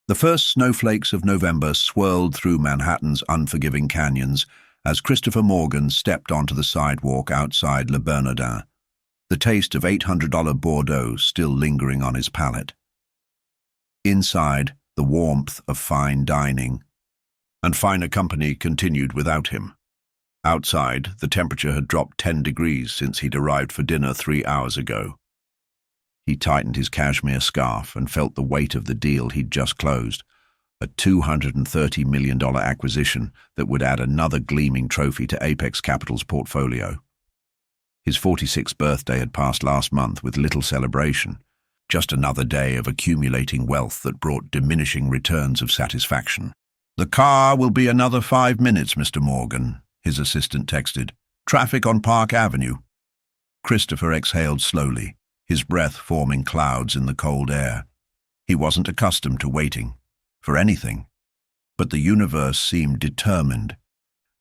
The first snowflakes of November swirled through Manhattan's unforgiving canyons as Christopher Morgan stepped onto the sidewalk outside Le Bernardin, the taste of $800 Bordeaux still lingering on his palate. Inside, the warmth of fine dining and finer company continued without him. Outside, the temperature had dropped 10 degrees since he'd arrived for dinner 3 hours ago. He tightened his cashmere scarf and felt the weight of the deal he'd just closed, a $230 million acquisition that would add another gleaming trophy to Apex Capital's portfolio. His 46th birthday had passed last month with little celebration, just another day of accumulating wealth that brought diminishing returns of satisfaction. "The car will be another 5 minutes, Mr. Morgan," his assistant texted. "Traffic on Park Avenue." Christopher exhaled slowly, his breath forming clouds in the cold air. He wasn't accustomed to waiting for anything, but the universe seemed determined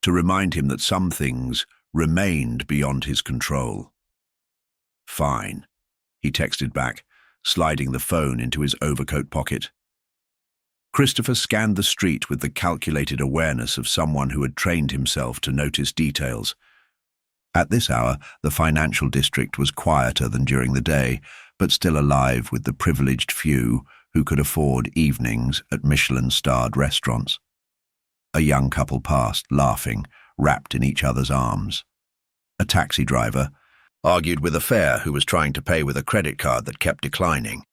to remind him that some things remained beyond his control. "Fine," he texted back, sliding the phone into his overcoat pocket. Christopher scanned the street with the calculated awareness of someone who had trained himself to notice details. At this hour, the financial district was quieter than during the day, but still alive with the privileged few who could afford evenings at Michelin-starred restaurants. A young couple passed, laughing, wrapped in each other's arms. A taxi driver argued with a fare who was trying to pay with a credit card that kept declining.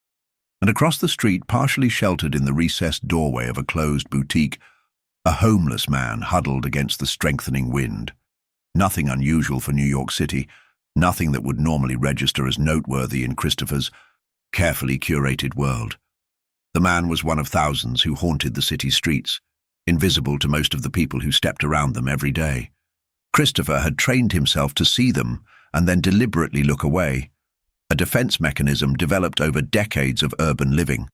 And across the street, partially sheltered in the recessed doorway of a closed boutique, a homeless man huddled against the strengthening wind. Nothing unusual for New York City, nothing that would normally register as noteworthy in Christopher's carefully curated world. The man was one of thousands who haunted the city's streets, invisible to most of the people who stepped around them every day. Christopher had trained himself to see them and then deliberately look away, a defense mechanism developed over decades of urban living.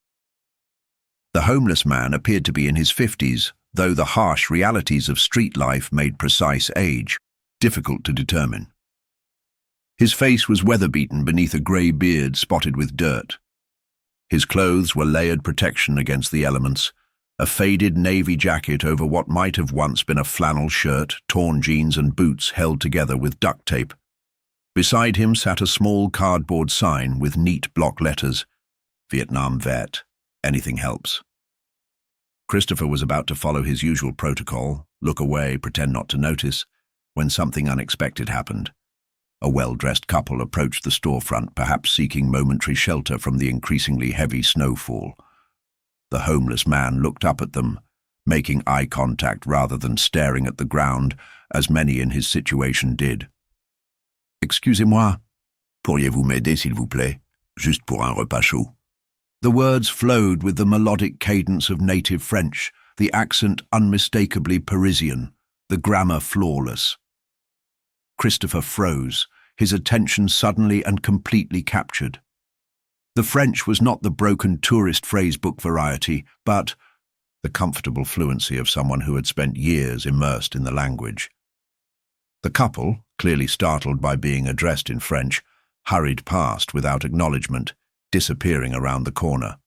The homeless man appeared to be in his 50s, though the harsh realities of street life made precise age difficult to determine. His face was weather-beaten beneath a grey beard spotted with dirt. His clothes were layered protection against the elements, a faded navy jacket over what might have once been a flannel shirt, torn jeans and boots held together with duct tape. Beside him sat a small cardboard sign with neat block letters, "Vietnam Vet, anything helps." Christopher was about to follow his usual protocol, look away, pretend not to notice, when something unexpected happened. A well-dressed couple approached the storefront, perhaps seeking momentary shelter from the increasingly heavy snowfall. The homeless man looked up at them, making eye contact rather than staring at the ground, as many in his situation did. "Excusez-moi, pourriez-vous m'aider s'il vous plaît, juste pour un repas chaud?" The words flowed with the melodic cadence of native French, the accent unmistakably Parisian, the grammar flawless. Christopher froze, his attention suddenly and completely captured. The French was not the broken tourist phrasebook variety, but the comfortable fluency of someone who had spent years immersed in the language. The couple, clearly startled by being addressed in French, hurried past without acknowledgement, disappearing around the corner.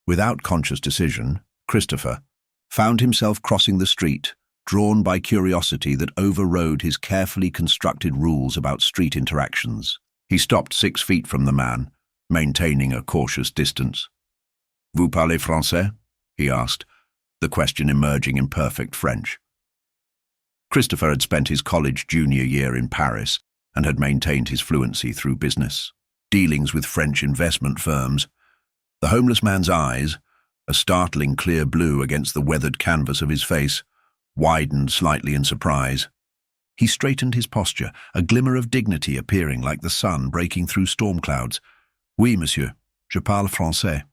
Without conscious decision, Christopher found himself crossing the street, drawn by curiosity that overrode his carefully constructed rules about street interactions. He stopped 6 feet from the man, maintaining a cautious distance. "Vous parlez français?" he asked, the question emerging in perfect French. Christopher had spent his college junior year in Paris and had maintained his fluency through business dealings with French investment firms. The homeless man's eyes, a startling clear blue against the weathered canvas of his face, widened slightly in surprise. He straightened his posture, a glimmer of dignity appearing like the sun breaking through storm clouds. "Oui, monsieur, je parle français."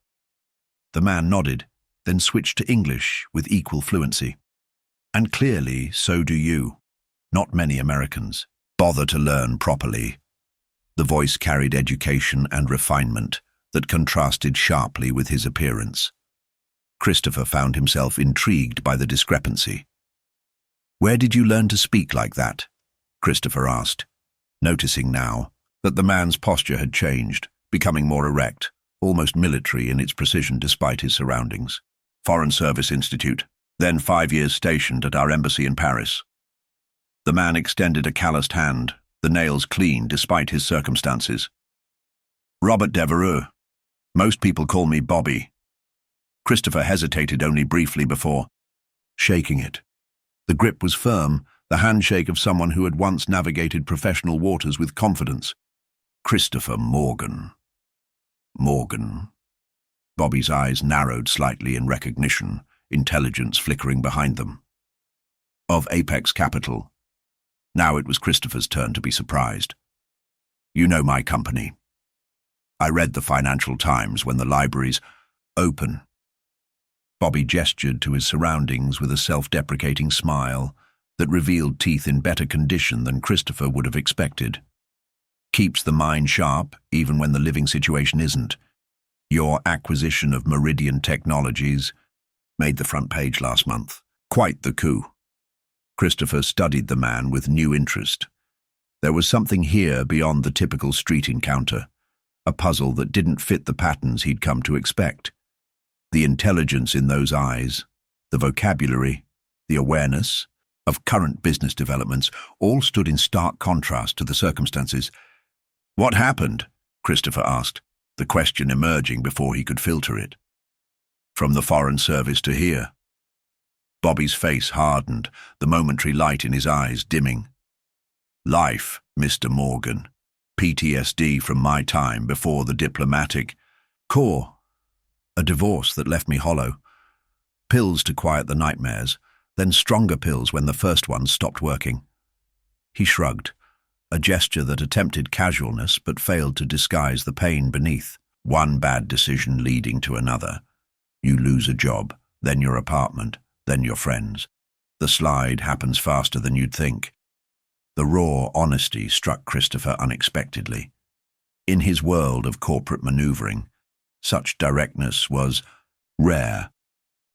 The man nodded, then switched to English with equal fluency. "And clearly, so do you. Not many Americans bother to learn properly." The voice carried education and refinement that contrasted sharply with his appearance. Christopher found himself intrigued by the discrepancy. "Where did you learn to speak like that?" Christopher asked, noticing now that the man's posture had changed, becoming more erect, almost military in its precision despite his surroundings. Foreign Service Institute, then 5 years stationed at our embassy in Paris. The man extended a calloused hand, the nails clean despite his circumstances. Robert Devereux. Most people call me Bobby. Christopher hesitated only briefly before shaking it. The grip was firm, the handshake of someone who had once navigated professional waters with confidence. Christopher Morgan. Morgan. Bobby's eyes narrowed slightly in recognition, intelligence flickering behind them. Of Apex Capital. Now it was Christopher's turn to be surprised. You know my company. I read the Financial Times when the libraries open. Bobby gestured to his surroundings with a self-deprecating smile that revealed teeth in better condition than Christopher would have expected. Keeps the mind sharp, even when the living situation isn't. Your acquisition of Meridian Technologies made the front page last month. Quite the coup. Christopher studied the man with new interest. There was something here beyond the typical street encounter, a puzzle that didn't fit the patterns he'd come to expect. The intelligence in those eyes, the vocabulary, the awareness of current business developments all stood in stark contrast to the circumstances. What happened? Christopher asked, the question emerging before he could filter it. From the Foreign Service to here. Bobby's face hardened, the momentary light in his eyes dimming. Life, Mr. Morgan. PTSD from my time before the diplomatic corps. A divorce that left me hollow. Pills to quiet the nightmares, then stronger pills when the first ones stopped working. He shrugged, a gesture that attempted casualness but failed to disguise the pain beneath. One bad decision leading to another. You lose a job, then your apartment, then your friends. The slide happens faster than you'd think. The raw honesty struck Christopher unexpectedly. In his world of corporate maneuvering, such directness was rare.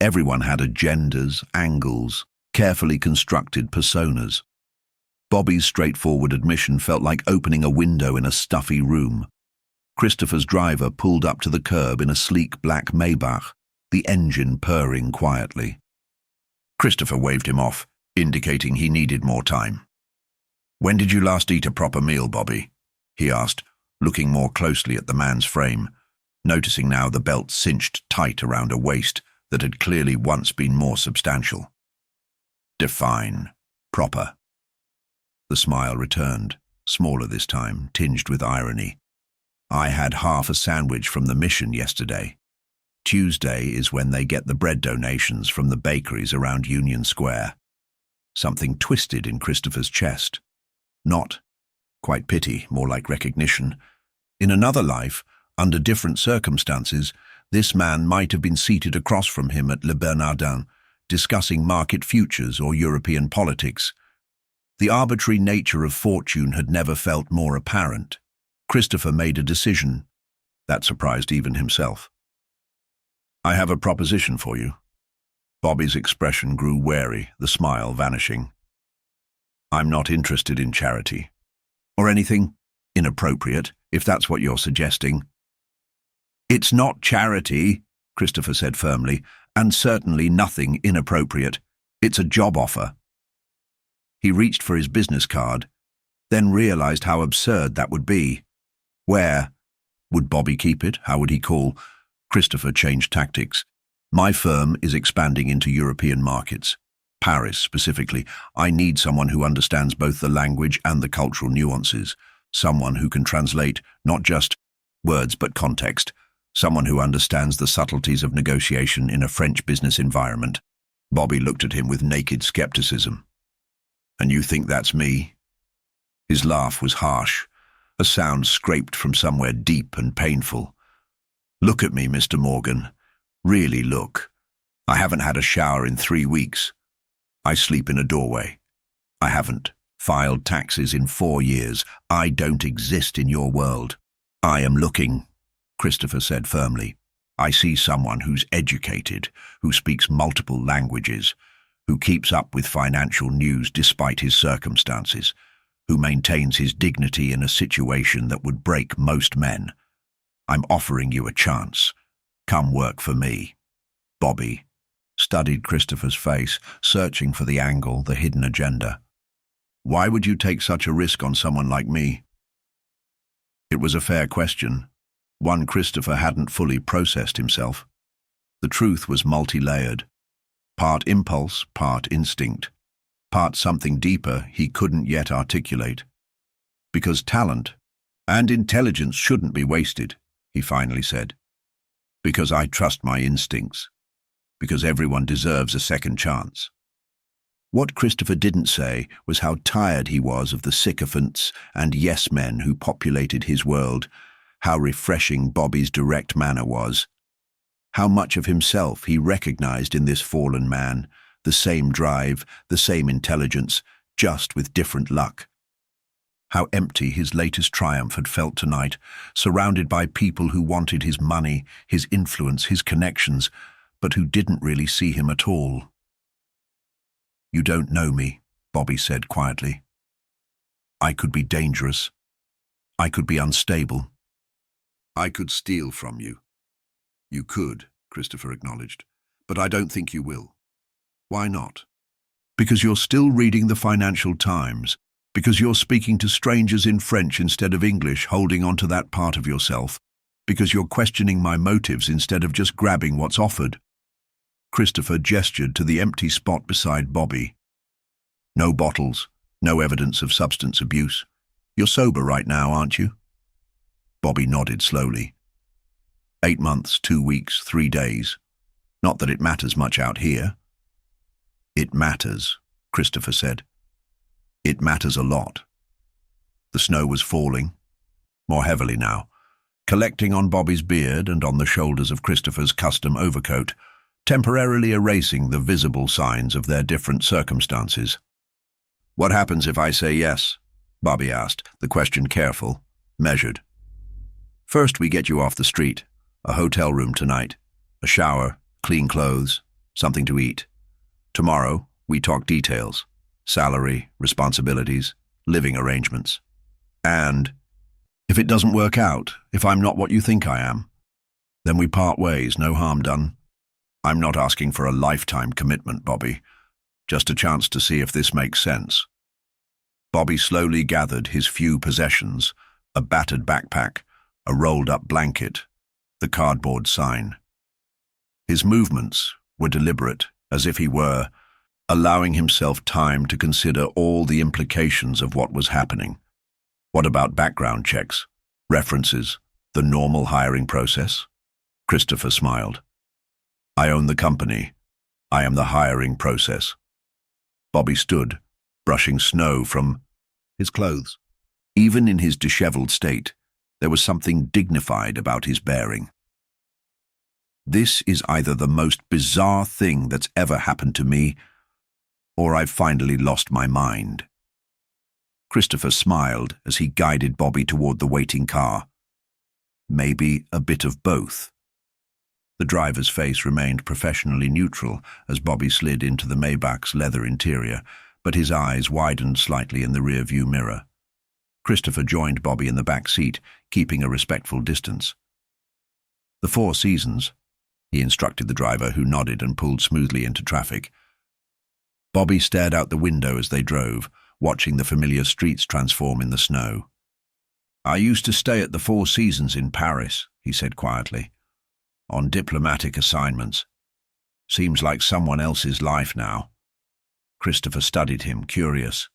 Everyone had agendas, angles, carefully constructed personas. Bobby's straightforward admission felt like opening a window in a stuffy room. Christopher's driver pulled up to the curb in a sleek black Maybach, the engine purring quietly. Christopher waved him off, indicating he needed more time. When did you last eat a proper meal, Bobby? He asked, looking more closely at the man's frame, noticing now the belt cinched tight around a waist that had clearly once been more substantial. Define. Proper. The smile returned, smaller this time, tinged with irony. I had half a sandwich from the mission yesterday. Tuesday is when they get the bread donations from the bakeries around Union Square. Something twisted in Christopher's chest. Not quite pity, more like recognition. In another life, under different circumstances, this man might have been seated across from him at Le Bernardin, discussing market futures or European politics. The arbitrary nature of fortune had never felt more apparent. Christopher made a decision. That surprised even himself. I have a proposition for you. Bobby's expression grew wary, the smile vanishing. I'm not interested in charity. Or anything inappropriate, if that's what you're suggesting. It's not charity, Christopher said firmly, and certainly nothing inappropriate. It's a job offer. He reached for his business card, then realized how absurd that would be. Where? Would Bobby keep it? How would he call? Christopher changed tactics. My firm is expanding into European markets. Paris, specifically. I need someone who understands both the language and the cultural nuances. Someone who can translate not just words but context. Someone who understands the subtleties of negotiation in a French business environment. Bobby looked at him with naked skepticism. And you think that's me? His laugh was harsh, a sound scraped from somewhere deep and painful. Look at me, Mr. Morgan. Really look. I haven't had a shower in 3 weeks. I sleep in a doorway. I haven't filed taxes in 4 years. I don't exist in your world. I am looking, Christopher said firmly. I see someone who's educated, who speaks multiple languages, who keeps up with financial news despite his circumstances, who maintains his dignity in a situation that would break most men. I'm offering you a chance. Come work for me. Bobby, studied Christopher's face, searching for the angle, the hidden agenda. Why would you take such a risk on someone like me? It was a fair question, one Christopher hadn't fully processed himself. The truth was multi-layered. Part impulse, part instinct. Part something deeper he couldn't yet articulate. Because talent and intelligence shouldn't be wasted, he finally said. Because I trust my instincts. Because everyone deserves a second chance. What Christopher didn't say was how tired he was of the sycophants and yes-men who populated his world, how refreshing Bobby's direct manner was, how much of himself he recognized in this fallen man, the same drive, the same intelligence, just with different luck. How empty his latest triumph had felt tonight, surrounded by people who wanted his money, his influence, his connections, but who didn't really see him at all. You don't know me, Bobby said quietly. I could be dangerous. I could be unstable. I could steal from you. You could, Christopher acknowledged, but I don't think you will. Why not? Because you're still reading the Financial Times, because you're speaking to strangers in French instead of English, holding on to that part of yourself, because you're questioning my motives instead of just grabbing what's offered. Christopher gestured to the empty spot beside Bobby. No bottles, no evidence of substance abuse. You're sober right now, aren't you? Bobby nodded slowly. 8 months, 2 weeks, 3 days. Not that it matters much out here. It matters, Christopher said. It matters a lot. The snow was falling, more heavily now, collecting on Bobby's beard and on the shoulders of Christopher's custom overcoat, temporarily erasing the visible signs of their different circumstances. What happens if I say yes? Bobby asked, the question careful, measured. First, we get you off the street, a hotel room tonight, a shower, clean clothes, something to eat. Tomorrow, we talk details. Salary, responsibilities, living arrangements. And if it doesn't work out, if I'm not what you think I am, then we part ways, no harm done. I'm not asking for a lifetime commitment, Bobby. Just a chance to see if this makes sense. Bobby slowly gathered his few possessions, a battered backpack, a rolled-up blanket, the cardboard sign. His movements were deliberate, as if he were allowing himself time to consider all the implications of what was happening. What about background checks, references, the normal hiring process? Christopher smiled. I own the company. I am the hiring process. Bobby stood, brushing snow from his clothes. Even in his disheveled state, there was something dignified about his bearing. This is either the most bizarre thing that's ever happened to me, or I've finally lost my mind. Christopher smiled as he guided Bobby toward the waiting car. Maybe a bit of both. The driver's face remained professionally neutral as Bobby slid into the Maybach's leather interior, but his eyes widened slightly in the rear-view mirror. Christopher joined Bobby in the back seat, keeping a respectful distance. The Four Seasons, he instructed the driver, who nodded and pulled smoothly into traffic. Bobby stared out the window as they drove, watching the familiar streets transform in the snow. I used to stay at the Four Seasons in Paris, he said quietly, on diplomatic assignments. Seems like someone else's life now. Christopher studied him, curious.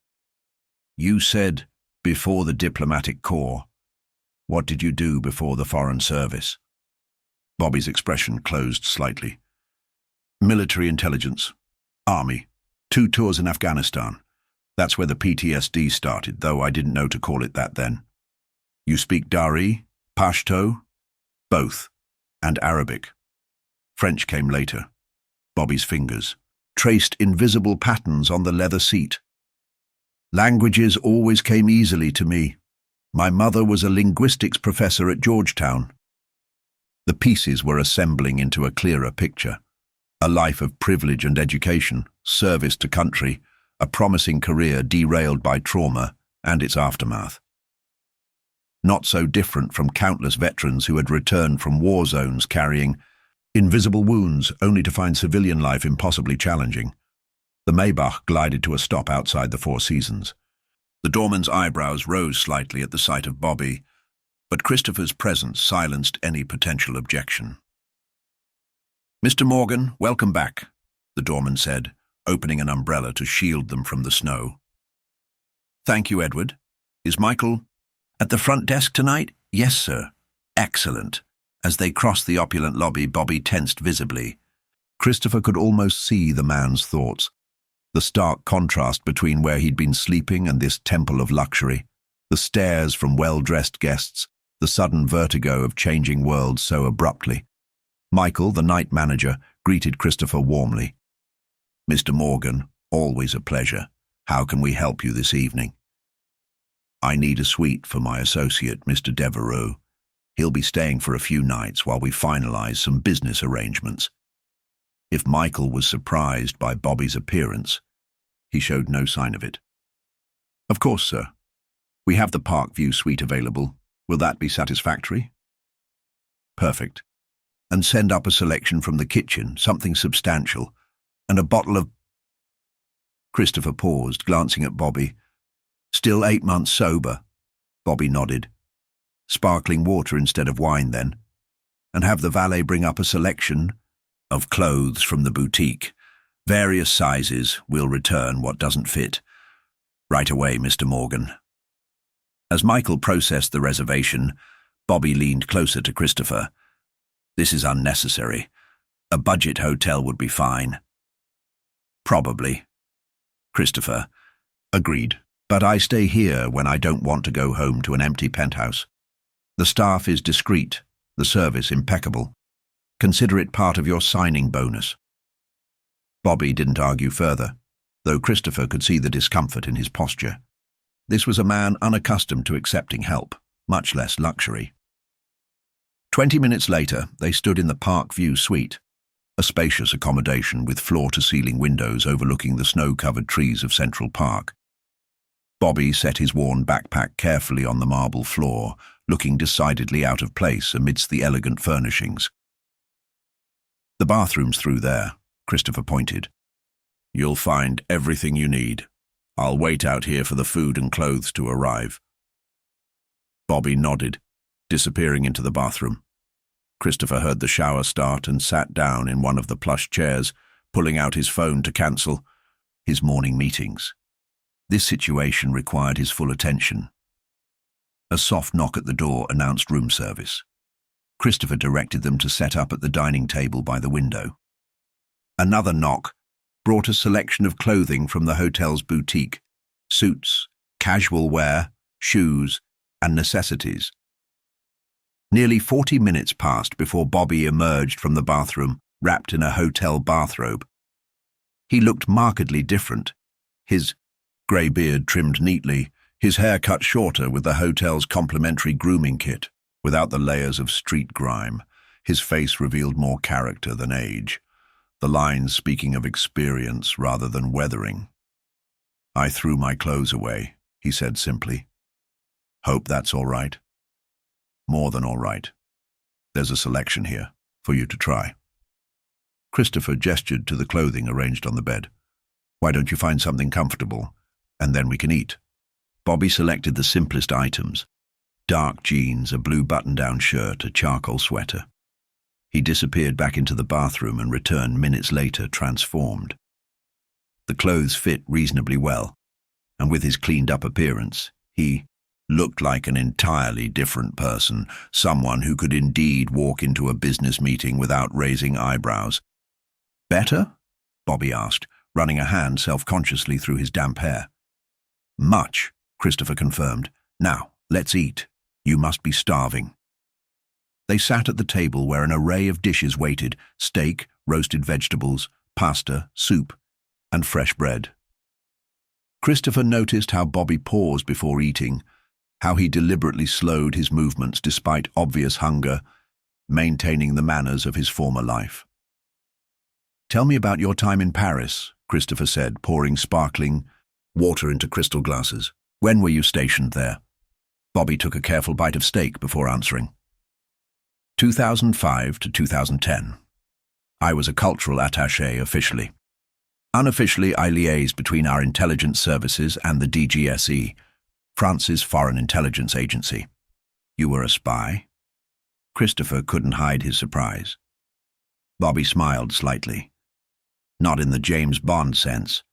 You said, before the diplomatic corps. What did you do before the Foreign Service? Bobby's expression closed slightly. Military intelligence. Army. 2 tours in Afghanistan. That's where the PTSD started, though I didn't know to call it that then. You speak Dari, Pashto? Both. And Arabic. French came later. Bobby's fingers traced invisible patterns on the leather seat. Languages always came easily to me. My mother was a linguistics professor at Georgetown. The pieces were assembling into a clearer picture. A life of privilege and education, service to country, a promising career derailed by trauma and its aftermath. Not so different from countless veterans who had returned from war zones carrying Invisible wounds, only to find civilian life impossibly challenging. The Maybach glided to a stop outside the Four Seasons. The doorman's eyebrows rose slightly at the sight of Bobby, but Christopher's presence silenced any potential objection. "Mr. Morgan, welcome back," the doorman said, opening an umbrella to shield them from the snow. "Thank you, Edward. Is Michael at the front desk tonight?" "Yes, sir." "Excellent." As they crossed the opulent lobby, Bobby tensed visibly. Christopher could almost see the man's thoughts. The stark contrast between where he'd been sleeping and this temple of luxury. The stares from well-dressed guests, the sudden vertigo of changing worlds so abruptly. Michael, the night manager, greeted Christopher warmly. "Mr. Morgan, always a pleasure. How can we help you this evening?" "I need a suite for my associate, Mr. Devereux. He'll be staying for a few nights while we finalize some business arrangements." If Michael was surprised by Bobby's appearance, he showed no sign of it. "Of course, sir. We have the Park View suite available. Will that be satisfactory?" "Perfect. And send up a selection from the kitchen, something substantial, and a bottle of—" Christopher paused, glancing at Bobby. "Still 8 months sober?" Bobby nodded. "Sparkling water instead of wine, then. And have the valet bring up a selection of clothes from the boutique. Various sizes. We'll return what doesn't fit. Right away, Mr. Morgan." As Michael processed the reservation, Bobby leaned closer to Christopher. "This is unnecessary. A budget hotel would be fine." "Probably." Christopher agreed. "But I stay here when I don't want to go home to an empty penthouse. The staff is discreet, the service impeccable. Consider it part of your signing bonus." Bobby didn't argue further, though Christopher could see the discomfort in his posture. This was a man unaccustomed to accepting help, much less luxury. 20 minutes later, they stood in the Park View suite, a spacious accommodation with floor-to-ceiling windows overlooking the snow-covered trees of Central Park. Bobby set his worn backpack carefully on the marble floor, looking decidedly out of place amidst the elegant furnishings. "The bathroom's through there," Christopher pointed. "You'll find everything you need. I'll wait out here for the food and clothes to arrive." Bobby nodded, disappearing into the bathroom. Christopher heard the shower start and sat down in one of the plush chairs, pulling out his phone to cancel his morning meetings. This situation required his full attention. A soft knock at the door announced room service. Christopher directed them to set up at the dining table by the window. Another knock brought a selection of clothing from the hotel's boutique: suits, casual wear, shoes, and necessities. Nearly 40 minutes passed before Bobby emerged from the bathroom, wrapped in a hotel bathrobe. He looked markedly different. His grey beard trimmed neatly, his hair cut shorter with the hotel's complimentary grooming kit. Without the layers of street grime, his face revealed more character than age, the lines speaking of experience rather than weathering. "I threw my clothes away," he said simply. "Hope that's all right." "More than all right. There's a selection here for you to try." Christopher gestured to the clothing arranged on the bed. "Why don't you find something comfortable, and then we can eat?" Bobby selected the simplest items: dark jeans, a blue button-down shirt, a charcoal sweater. He disappeared back into the bathroom and returned minutes later transformed. The clothes fit reasonably well, and with his cleaned-up appearance, he looked like an entirely different person, someone who could indeed walk into a business meeting without raising eyebrows. "Better?" Bobby asked, running a hand self-consciously through his damp hair. "Much," Christopher confirmed. "Now, let's eat. You must be starving." They sat at the table where an array of dishes waited: steak, roasted vegetables, pasta, soup, and fresh bread. Christopher noticed how Bobby paused before eating, how he deliberately slowed his movements despite obvious hunger, maintaining the manners of his former life. "Tell me about your time in Paris," Christopher said, pouring sparkling water into crystal glasses. "When were you stationed there?" Bobby took a careful bite of steak before answering. 2005 to 2010. I was a cultural attaché officially. Unofficially, I liaised between our intelligence services and the DGSE, France's Foreign Intelligence Agency. You were a spy? Christopher couldn't hide his surprise. Bobby smiled slightly. Not in the James Bond sense.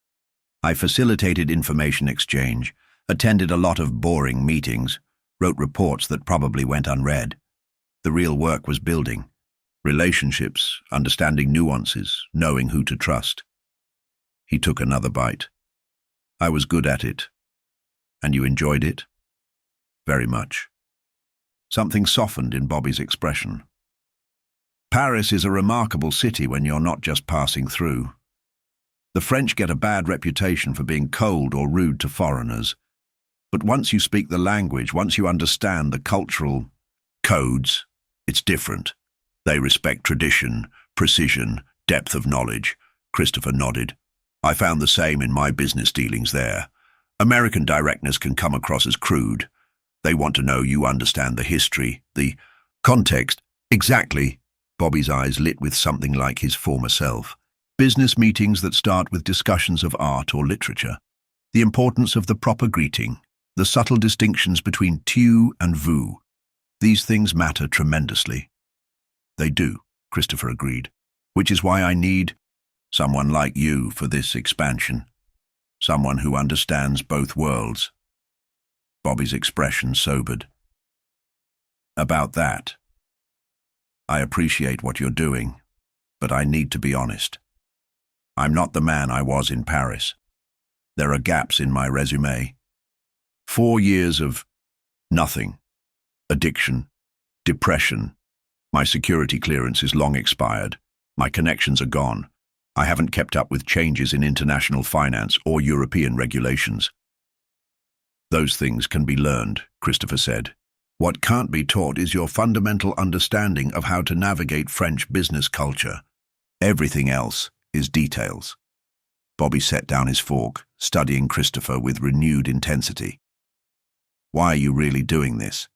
I facilitated information exchange, attended a lot of boring meetings, wrote reports that probably went unread. The real work was building. Relationships, understanding nuances, knowing who to trust. He took another bite. I was good at it. And you enjoyed it? Very much. Something softened in Bobby's expression. Paris is a remarkable city when you're not just passing through. The French get a bad reputation for being cold or rude to foreigners. But once you speak the language, once you understand the cultural codes, it's different. They respect tradition, precision, depth of knowledge. Christopher nodded. I found the same in my business dealings there. American directness can come across as crude. They want to know you understand the history, the context. Exactly. Bobby's eyes lit with something like his former self. Business meetings that start with discussions of art or literature. The importance of the proper greeting. The subtle distinctions between tu and vous. These things matter tremendously. They do, Christopher agreed. Which is why I need someone like you for this expansion. Someone who understands both worlds. Bobby's expression sobered. About that. I appreciate what you're doing, but I need to be honest. I'm not the man I was in Paris. There are gaps in my resume. 4 years of nothing. Addiction. Depression. My security clearance is long expired. My connections are gone. I haven't kept up with changes in international finance or European regulations. Those things can be learned, Christopher said. What can't be taught is your fundamental understanding of how to navigate French business culture. Everything else is details. Bobby set down his fork, studying Christopher with renewed intensity. Why are you really doing this?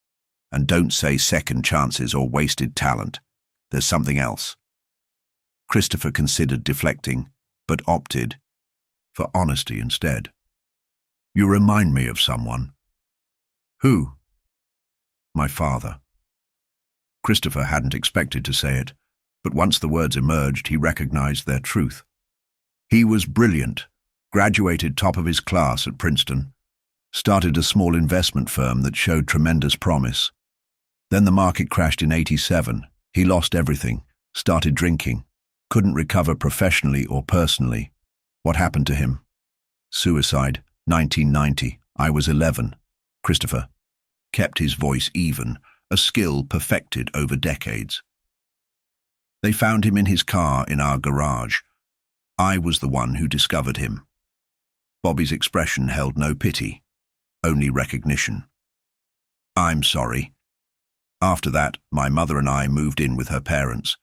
And don't say second chances or wasted talent. There's something else. Christopher considered deflecting, but opted for honesty instead. You remind me of someone. Who? My father. Christopher hadn't expected to say it, but once the words emerged, he recognized their truth. He was brilliant, graduated top of his class at Princeton, started a small investment firm that showed tremendous promise. Then the market crashed in '87. He lost everything, started drinking, couldn't recover professionally or personally. What happened to him? Suicide, 1990. I was 11. Christopher kept his voice even, a skill perfected over decades. They found him in his car in our garage. I was the one who discovered him. Bobby's expression held no pity, only recognition. I'm sorry. After that, my mother and I moved in with her parents.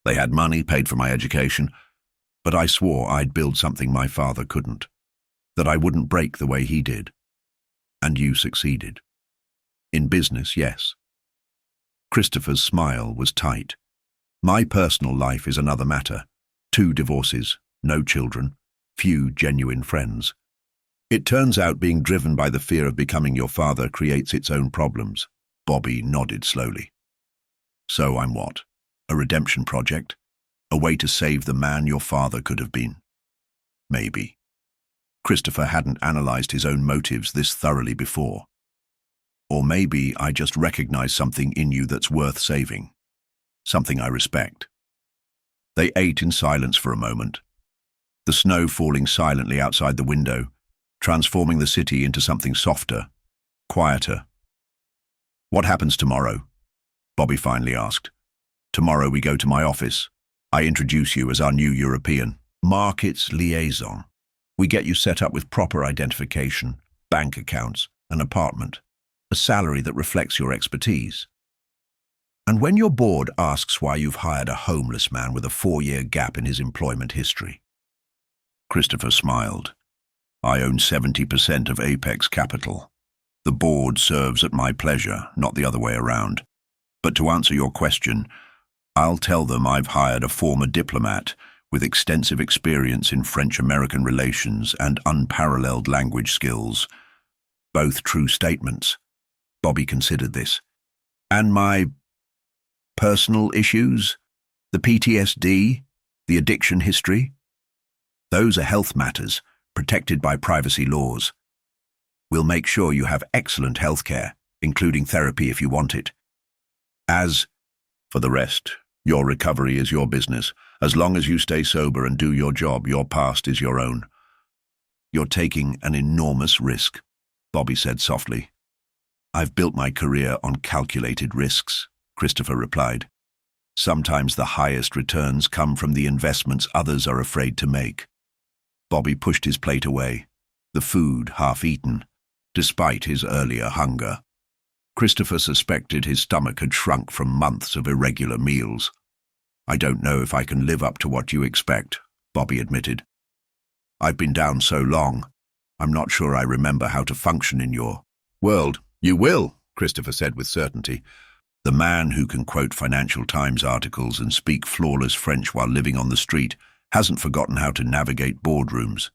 They had money, paid for my education, but I swore I'd build something my father couldn't, that I wouldn't break the way he did. And you succeeded. In business, yes. Christopher's smile was tight. My personal life is another matter. 2 divorces, no children, few genuine friends. It turns out being driven by the fear of becoming your father creates its own problems. Bobby nodded slowly. So I'm what? A redemption project? A way to save the man your father could have been? Maybe. Christopher hadn't analyzed his own motives this thoroughly before. Or maybe I just recognize something in you that's worth saving. Something I respect. They ate in silence for a moment. The snow falling silently outside the window, transforming the city into something softer, quieter. What happens tomorrow? Bobby finally asked. Tomorrow we go to my office. I introduce you as our new European markets liaison. We get you set up with proper identification, bank accounts, an apartment, a salary that reflects your expertise. And when your board asks why you've hired a homeless man with a 4-year gap in his employment history. Christopher smiled. I own 70% of Apex Capital. The board serves at my pleasure, not the other way around. But to answer your question, I'll tell them I've hired a former diplomat with extensive experience in French-American relations and unparalleled language skills. Both true statements. Bobby considered this. And my personal issues? The PTSD? The addiction history? Those are health matters, protected by privacy laws. We'll make sure you have excellent health care, including therapy if you want it. As for the rest, your recovery is your business. As long as you stay sober and do your job, your past is your own. You're taking an enormous risk, Bobby said softly. I've built my career on calculated risks, Christopher replied. Sometimes the highest returns come from the investments others are afraid to make. Bobby pushed his plate away, the food half eaten, despite his earlier hunger. Christopher suspected his stomach had shrunk from months of irregular meals. I don't know if I can live up to what you expect, Bobby admitted. I've been down so long, I'm not sure I remember how to function in your world. You will, Christopher said with certainty. The man who can quote Financial Times articles and speak flawless French while living on the street hasn't forgotten how to navigate boardrooms.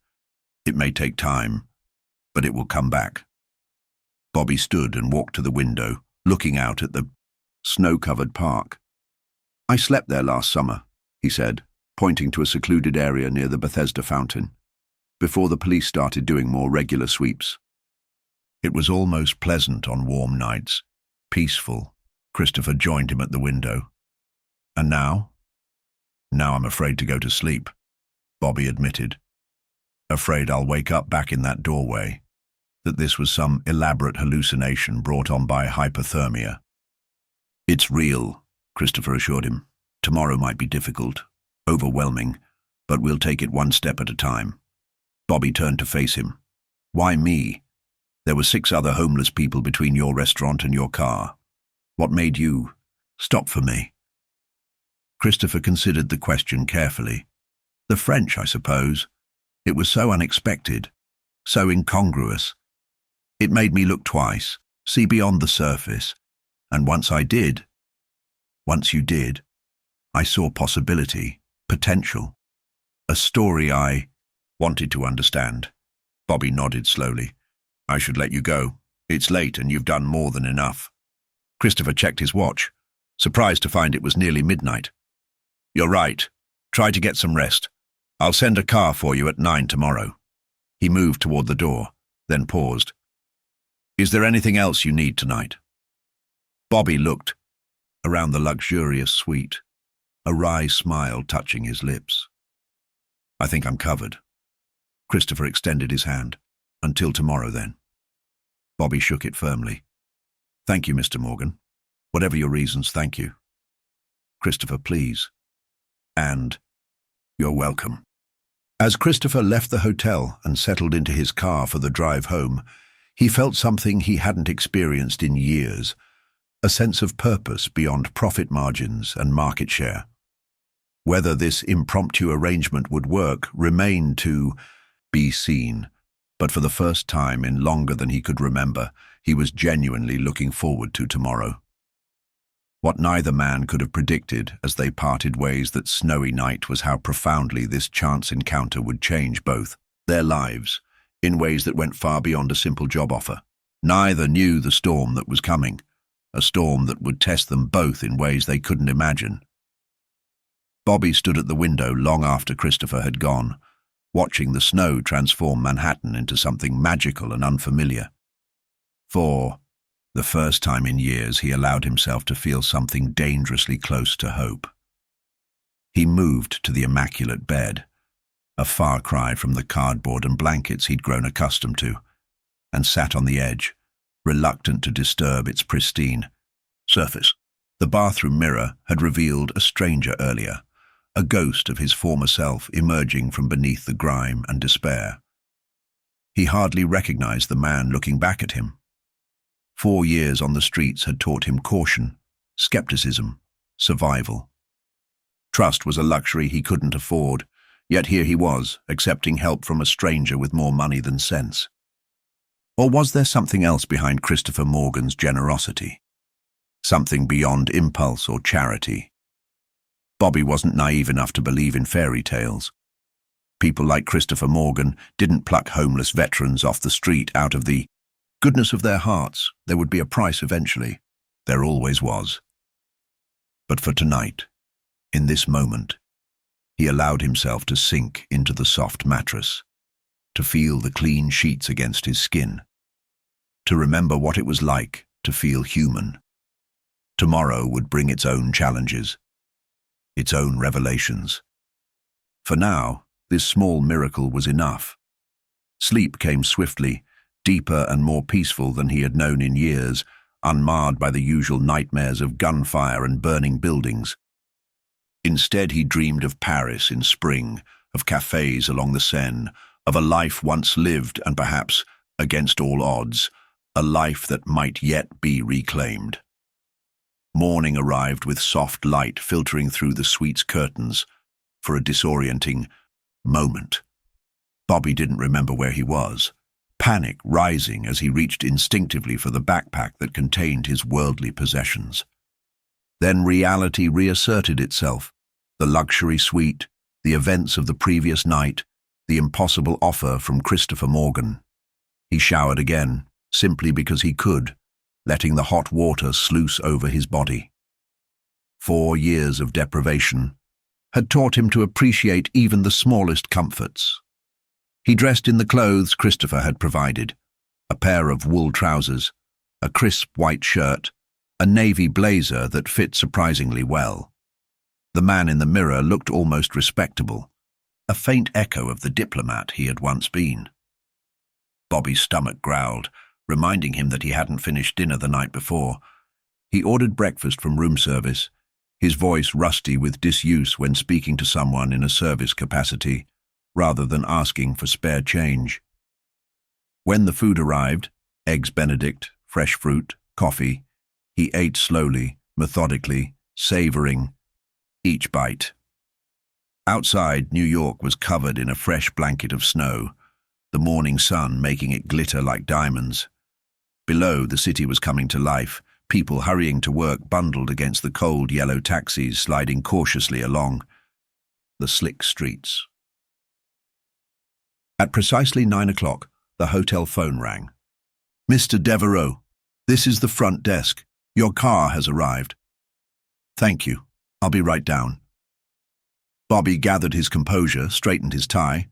It may take time, but it will come back. Bobby stood and walked to the window, looking out at the snow-covered park. I slept there last summer, he said, pointing to a secluded area near the Bethesda fountain, before the police started doing more regular sweeps. It was almost pleasant on warm nights, peaceful. Christopher joined him at the window. And now? Now I'm afraid to go to sleep, Bobby admitted. Afraid I'll wake up back in that doorway, that this was some elaborate hallucination brought on by hypothermia. It's real, Christopher assured him. Tomorrow might be difficult, overwhelming, but we'll take it one step at a time. Bobby turned to face him. Why me? There were 6 other homeless people between your restaurant and your car. What made you stop for me? Christopher considered the question carefully. The French, I suppose. It was so unexpected, so incongruous. It made me look twice, see beyond the surface, and once you did, I saw possibility, potential, a story I wanted to understand. Bobby nodded slowly. I should let you go. It's late and you've done more than enough. Christopher checked his watch, surprised to find it was nearly midnight. You're right. Try to get some rest. I'll send a car for you at 9 tomorrow. He moved toward the door, then paused. Is there anything else you need tonight? Bobby looked around the luxurious suite, a wry smile touching his lips. I think I'm covered. Christopher extended his hand. Until tomorrow, then. Bobby shook it firmly. Thank you, Mr. Morgan. Whatever your reasons, thank you. Christopher, please. And you're welcome. As Christopher left the hotel and settled into his car for the drive home, he felt something he hadn't experienced in years, a sense of purpose beyond profit margins and market share. Whether this impromptu arrangement would work remained to be seen. But for the first time in longer than he could remember, he was genuinely looking forward to tomorrow. What neither man could have predicted as they parted ways that snowy night was how profoundly this chance encounter would change both their lives in ways that went far beyond a simple job offer. Neither knew the storm that was coming, a storm that would test them both in ways they couldn't imagine. Bobby stood at the window long after Christopher had gone, watching the snow transform Manhattan into something magical and unfamiliar. For the first time in years, he allowed himself to feel something dangerously close to hope. He moved to the immaculate bed, a far cry from the cardboard and blankets he'd grown accustomed to, and sat on the edge, reluctant to disturb its pristine surface. The bathroom mirror had revealed a stranger earlier, a ghost of his former self emerging from beneath the grime and despair. He hardly recognized the man looking back at him. 4 years on the streets had taught him caution, skepticism, survival. Trust was a luxury he couldn't afford, yet here he was, accepting help from a stranger with more money than sense. Or was there something else behind Christopher Morgan's generosity? Something beyond impulse or charity? Bobby wasn't naive enough to believe in fairy tales. People like Christopher Morgan didn't pluck homeless veterans off the street out of the goodness of their hearts. There would be a price eventually. There always was. But for tonight, in this moment, he allowed himself to sink into the soft mattress, to feel the clean sheets against his skin, to remember what it was like to feel human. Tomorrow would bring its own challenges, its own revelations. For now, this small miracle was enough. Sleep came swiftly, deeper and more peaceful than he had known in years, unmarred by the usual nightmares of gunfire and burning buildings. Instead, he dreamed of Paris in spring, of cafes along the Seine, of a life once lived and perhaps, against all odds, a life that might yet be reclaimed. Morning arrived with soft light filtering through the suite's curtains for a disorienting moment. Bobby didn't remember where he was, panic rising as he reached instinctively for the backpack that contained his worldly possessions. Then reality reasserted itself. The luxury suite, the events of the previous night, the impossible offer from Christopher Morgan. He showered again, simply because he could, letting the hot water sluice over his body. 4 years of deprivation had taught him to appreciate even the smallest comforts. He dressed in the clothes Christopher had provided, a pair of wool trousers, a crisp white shirt, a navy blazer that fit surprisingly well. The man in the mirror looked almost respectable, a faint echo of the diplomat he had once been. Bobby's stomach growled, reminding him that he hadn't finished dinner the night before. He ordered breakfast from room service, his voice rusty with disuse when speaking to someone in a service capacity, rather than asking for spare change. When the food arrived, eggs Benedict, fresh fruit, coffee, he ate slowly, methodically, savoring each bite. Outside, New York was covered in a fresh blanket of snow, the morning sun making it glitter like diamonds. Below, the city was coming to life, people hurrying to work bundled against the cold yellow taxis sliding cautiously along the slick streets. At precisely 9 o'clock, the hotel phone rang. "Mr. Devereaux, this is the front desk. Your car has arrived." "Thank you. I'll be right down." Bobby gathered his composure, straightened his tie,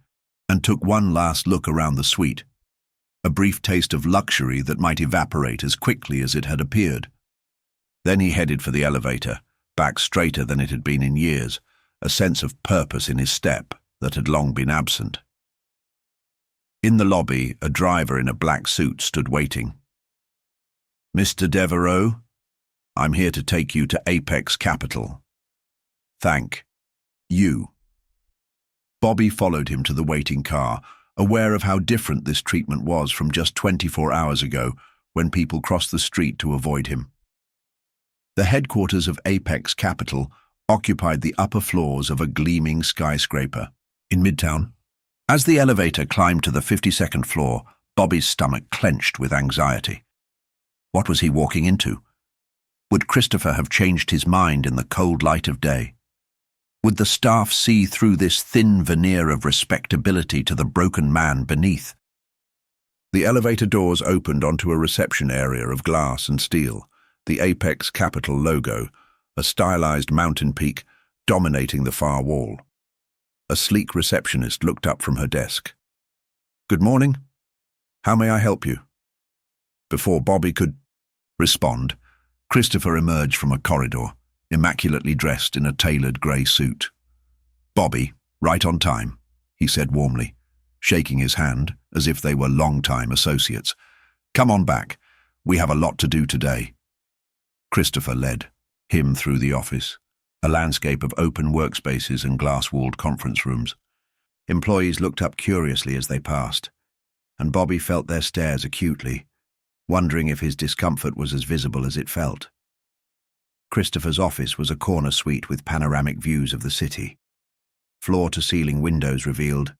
and took one last look around the suite. A brief taste of luxury that might evaporate as quickly as it had appeared. Then he headed for the elevator, back straighter than it had been in years, a sense of purpose in his step that had long been absent. In the lobby, a driver in a black suit stood waiting. "Mr. Devereaux, I'm here to take you to Apex Capital." "Thank you." Bobby followed him to the waiting car, aware of how different this treatment was from just 24 hours ago when people crossed the street to avoid him. The headquarters of Apex Capital occupied the upper floors of a gleaming skyscraper in Midtown. As the elevator climbed to the 52nd floor, Bobby's stomach clenched with anxiety. What was he walking into? Would Christopher have changed his mind in the cold light of day? Would the staff see through this thin veneer of respectability to the broken man beneath? The elevator doors opened onto a reception area of glass and steel, the Apex Capital logo, a stylized mountain peak dominating the far wall. A sleek receptionist looked up from her desk. "Good morning. How may I help you?" Before Bobby could respond, Christopher emerged from a corridor, immaculately dressed in a tailored grey suit. "Bobby, right on time," he said warmly, shaking his hand as if they were long-time associates. "Come on back. We have a lot to do today." Christopher led him through the office, a landscape of open workspaces and glass-walled conference rooms. Employees looked up curiously as they passed, and Bobby felt their stares acutely, wondering if his discomfort was as visible as it felt. Christopher's office was a corner suite with panoramic views of the city. Floor-to-ceiling windows revealed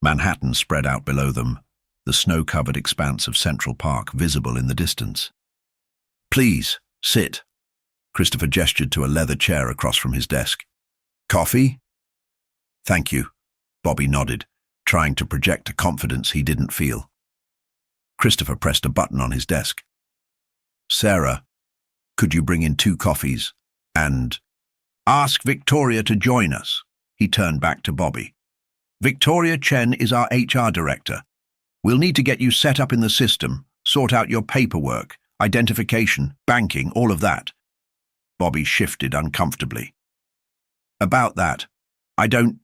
Manhattan spread out below them, the snow-covered expanse of Central Park visible in the distance. "Please, sit." Christopher gestured to a leather chair across from his desk. Coffee? Thank you, Bobby nodded, trying to project a confidence he didn't feel. Christopher pressed a button on his desk. Sarah, could you bring in 2 coffees? And ask Victoria to join us. He turned back to Bobby. Victoria Chen is our HR director. We'll need to get you set up in the system, sort out your paperwork, identification, banking, all of that. Bobby shifted uncomfortably. About that, I don't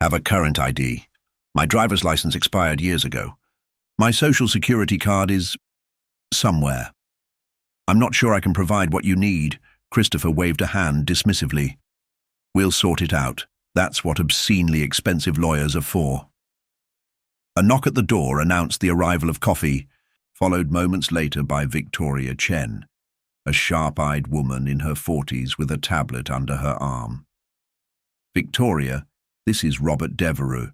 have a current ID. My driver's license expired years ago. My social security card is somewhere. I'm not sure I can provide what you need. Christopher waved a hand dismissively. We'll sort it out. That's what obscenely expensive lawyers are for. A knock at the door announced the arrival of coffee, followed moments later by Victoria Chen, a sharp-eyed woman in her 40s with a tablet under her arm. Victoria, this is Robert Devereux,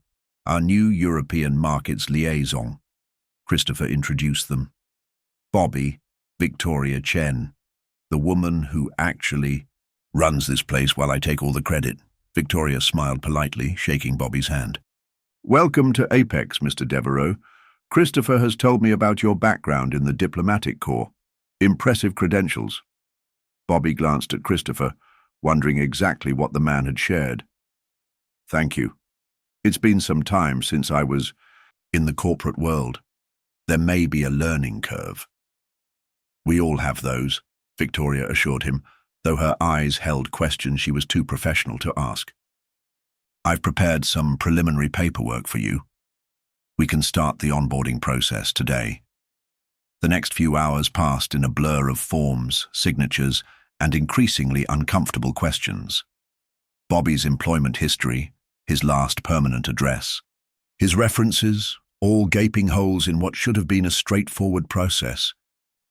our new European markets liaison. Christopher introduced them. Bobby, Victoria Chen, the woman who actually runs this place while I take all the credit. Victoria smiled politely, shaking Bobby's hand. Welcome to Apex, Mr. Devereux. Christopher has told me about your background in the diplomatic corps. Impressive credentials. Bobby glanced at Christopher, wondering exactly what the man had shared. Thank you. It's been some time since I was in the corporate world. There may be a learning curve. We all have those, Victoria assured him, though her eyes held questions she was too professional to ask. I've prepared some preliminary paperwork for you. We can start the onboarding process today. The next few hours passed in a blur of forms, signatures, and increasingly uncomfortable questions. Bobby's employment history, his last permanent address, his references, all gaping holes in what should have been a straightforward process.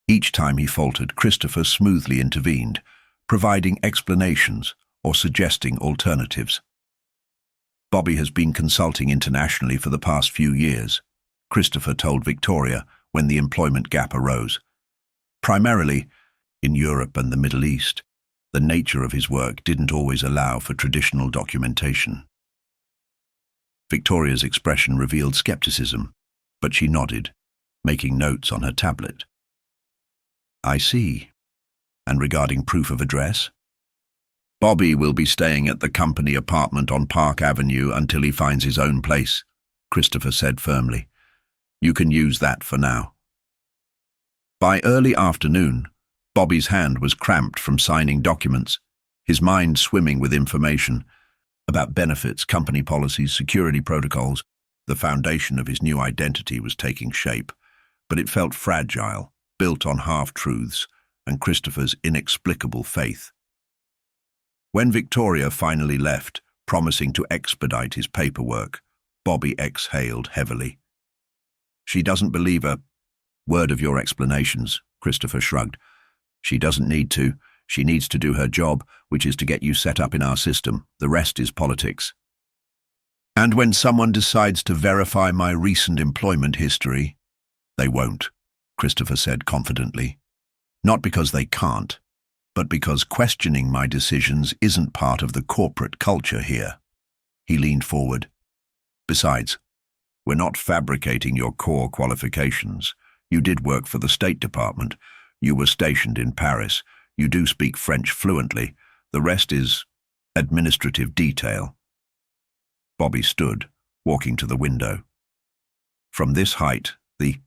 Each time he faltered, Christopher smoothly intervened, providing explanations or suggesting alternatives. Bobby has been consulting internationally for the past few years, Christopher told Victoria when the employment gap arose. Primarily in Europe and the Middle East, the nature of his work didn't always allow for traditional documentation. Victoria's expression revealed skepticism, but she nodded, making notes on her tablet. I see. And regarding proof of address? Bobby will be staying at the company apartment on Park Avenue until he finds his own place, Christopher said firmly. You can use that for now. By early afternoon, Bobby's hand was cramped from signing documents, his mind swimming with information about benefits, company policies, security protocols. The foundation of his new identity was taking shape, but it felt fragile, built on half-truths and Christopher's inexplicable faith. When Victoria finally left, promising to expedite his paperwork, Bobby exhaled heavily. She doesn't believe a word of your explanations, Christopher shrugged. She doesn't need to. She needs to do her job, which is to get you set up in our system. The rest is politics. And when someone decides to verify my recent employment history, they won't, Christopher said confidently. Not because they can't, but because questioning my decisions isn't part of the corporate culture here. He leaned forward. Besides, we're not fabricating your core qualifications. You did work for the State Department. You were stationed in Paris. You do speak French fluently. The rest is administrative detail. Bobby stood, walking to the window. From this height, the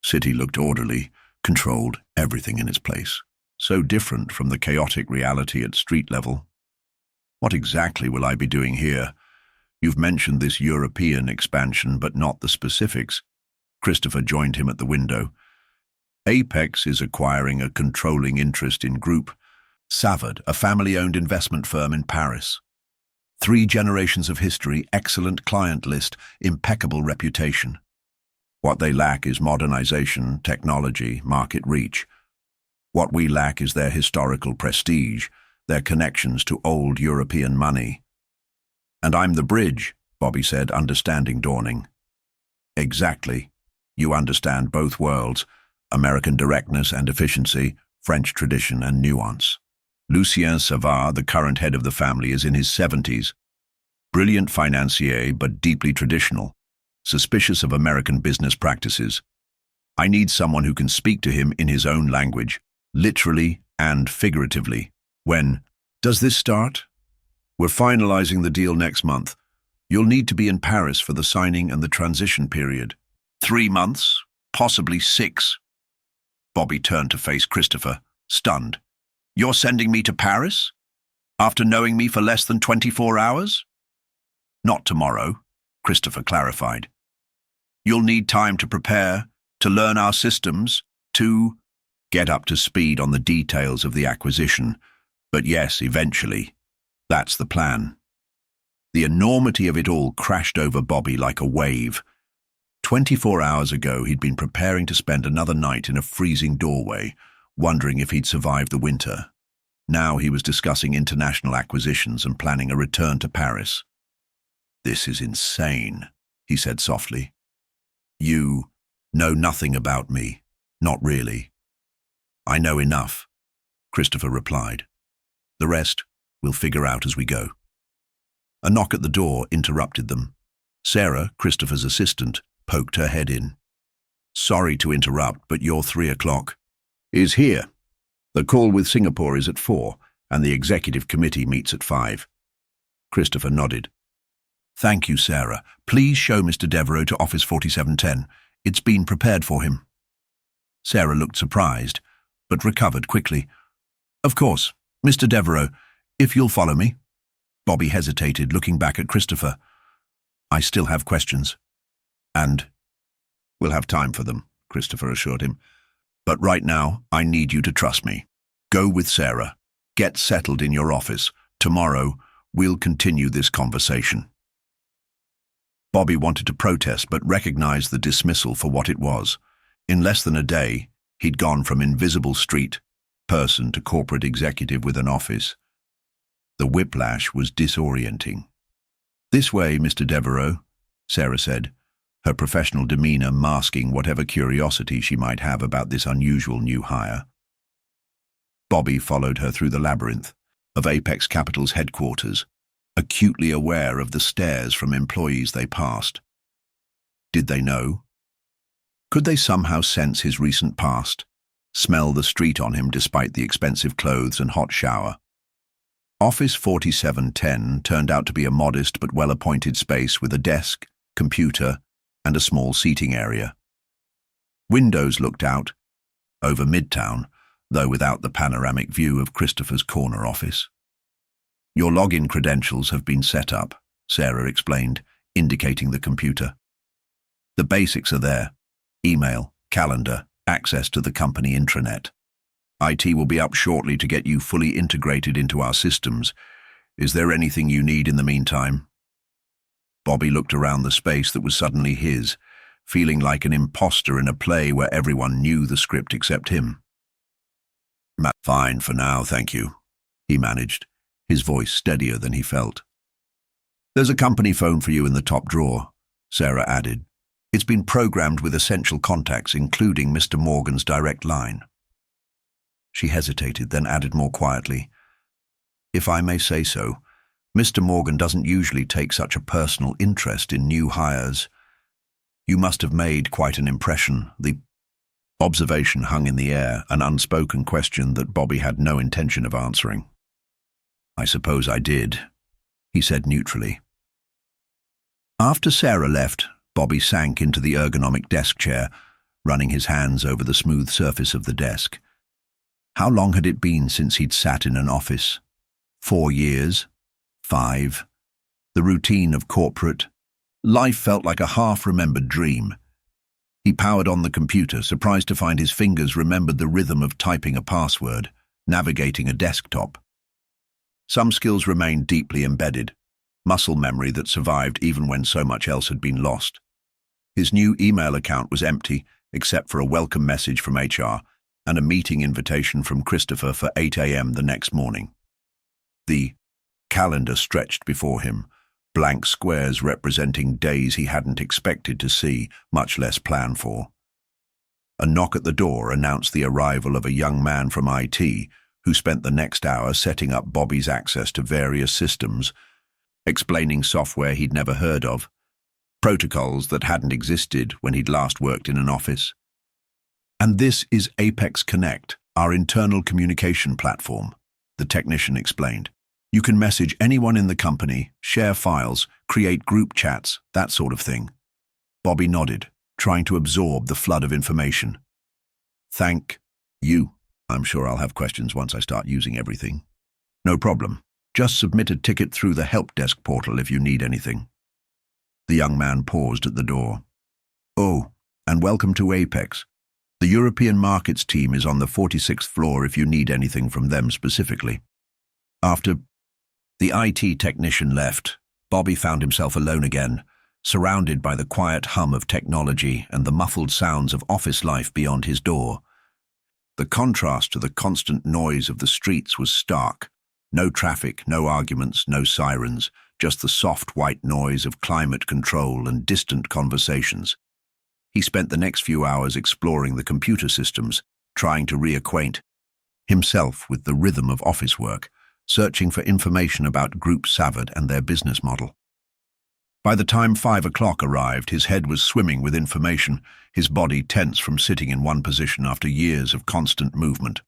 city looked orderly, controlled, everything in its place. So different from the chaotic reality at street level. What exactly will I be doing here? You've mentioned this European expansion, but not the specifics. Christopher joined him at the window. Apex is acquiring a controlling interest in Group Savard, a family-owned investment firm in Paris. 3 generations of history, excellent client list, impeccable reputation. What they lack is modernization, technology, market reach. What we lack is their historical prestige, their connections to old European money. And I'm the bridge, Bobby said, understanding dawning. Exactly. You understand both worlds, American directness and efficiency, French tradition and nuance. Lucien Savard, the current head of the family, is in his 70s. Brilliant financier, but deeply traditional. Suspicious of American business practices. I need someone who can speak to him in his own language, literally and figuratively. When does this start? We're finalizing the deal next month. You'll need to be in Paris for the signing and the transition period. 3 months, possibly 6. Bobby turned to face Christopher, stunned. You're sending me to Paris? After knowing me for less than 24 hours? Not tomorrow, Christopher clarified. You'll need time to prepare, to learn our systems, to get up to speed on the details of the acquisition. But yes, eventually. That's the plan. The enormity of it all crashed over Bobby like a wave. 24 hours ago, he'd been preparing to spend another night in a freezing doorway, wondering if he'd survive the winter. Now he was discussing international acquisitions and planning a return to Paris. This is insane, he said softly. You know nothing about me. Not really. I know enough, Christopher replied. The rest we'll figure out as we go. A knock at the door interrupted them. Sarah, Christopher's assistant, poked her head in. Sorry to interrupt, but your 3 o'clock is here. The call with Singapore is at 4, and the executive committee meets at 5. Christopher nodded. Thank you, Sarah. Please show Mr. Devereaux to Office 4710. It's been prepared for him. Sarah looked surprised, but recovered quickly. Of course, Mr. Devereaux, if you'll follow me. Bobby hesitated, looking back at Christopher. I still have questions. And we'll have time for them, Christopher assured him. But right now, I need you to trust me. Go with Sarah. Get settled in your office. Tomorrow, we'll continue this conversation. Bobby wanted to protest, but recognized the dismissal for what it was. In less than a day, he'd gone from invisible street person to corporate executive with an office. The whiplash was disorienting. This way, Mr. Devereaux, Sarah said, her professional demeanor masking whatever curiosity she might have about this unusual new hire. Bobby followed her through the labyrinth of Apex Capital's headquarters, acutely aware of the stares from employees they passed. Did they know? Could they somehow sense his recent past, smell the street on him despite the expensive clothes and hot shower? Office 4710 turned out to be a modest but well-appointed space with a desk, computer, and a small seating area. Windows looked out, over Midtown, though without the panoramic view of Christopher's corner office. Your login credentials have been set up, Sarah explained, indicating the computer. The basics are there: email, calendar, access to the company intranet. IT will be up shortly to get you fully integrated into our systems. Is there anything you need in the meantime? Bobby looked around the space that was suddenly his, feeling like an imposter in a play where everyone knew the script except him. Fine for now, thank you, he managed, his voice steadier than he felt. There's a company phone for you in the top drawer, Sarah added. It's been programmed with essential contacts, including Mr. Morgan's direct line. She hesitated, then added more quietly, If I may say so, Mr. Morgan doesn't usually take such a personal interest in new hires. You must have made quite an impression. The observation hung in the air, an unspoken question that Bobby had no intention of answering. I suppose I did, he said neutrally. After Sarah left, Bobby sank into the ergonomic desk chair, running his hands over the smooth surface of the desk. How long had it been since he'd sat in an office? 4 years? 5? The routine of corporate life felt like a half-remembered dream. He powered on the computer, surprised to find his fingers remembered the rhythm of typing a password, navigating a desktop. Some skills remained deeply embedded, muscle memory that survived even when so much else had been lost. His new email account was empty, except for a welcome message from HR and a meeting invitation from Christopher for 8 a.m. the next morning. The calendar stretched before him, blank squares representing days he hadn't expected to see, much less plan for. A knock at the door announced the arrival of a young man from IT who spent the next hour setting up Bobby's access to various systems, explaining software he'd never heard of, protocols that hadn't existed when he'd last worked in an office. "And this is Apex Connect, our internal communication platform," the technician explained. "You can message anyone in the company, share files, create group chats, that sort of thing." Bobby nodded, trying to absorb the flood of information. "Thank you. I'm sure I'll have questions once I start using everything." "No problem. Just submit a ticket through the help desk portal if you need anything." The young man paused at the door. "Oh, and welcome to Apex. The European markets team is on the 46th floor if you need anything from them specifically." After the IT technician left, Bobby found himself alone again, surrounded by the quiet hum of technology and the muffled sounds of office life beyond his door. The contrast to the constant noise of the streets was stark. No traffic, no arguments, no sirens, just the soft white noise of climate control and distant conversations. He spent the next few hours exploring the computer systems, trying to reacquaint himself with the rhythm of office work, searching for information about Group Savard and their business model. By the time 5 o'clock arrived, his head was swimming with information, his body tense from sitting in one position after years of constant movement.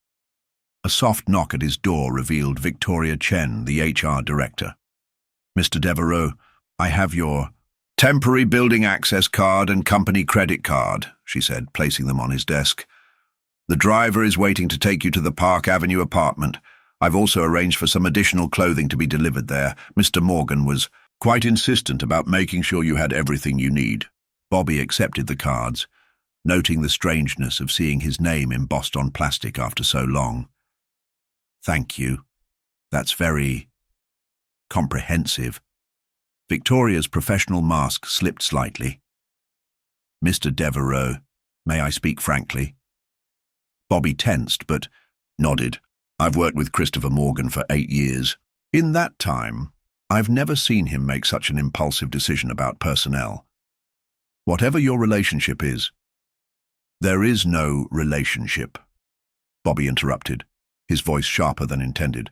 A soft knock at his door revealed Victoria Chen, the HR director. "Mr. Devereaux, I have your temporary building access card and company credit card," she said, placing them on his desk. "The driver is waiting to take you to the Park Avenue apartment. I've also arranged for some additional clothing to be delivered there. Mr. Morgan was quite insistent about making sure you had everything you need." Bobby accepted the cards, noting the strangeness of seeing his name embossed on plastic after so long. "Thank you. That's very comprehensive." Victoria's professional mask slipped slightly. "Mr. Devereaux, may I speak frankly?" Bobby tensed, but nodded. "I've worked with Christopher Morgan for 8 years. In that time, I've never seen him make such an impulsive decision about personnel. Whatever your relationship is—" "There is no relationship," Bobby interrupted, his voice sharper than intended.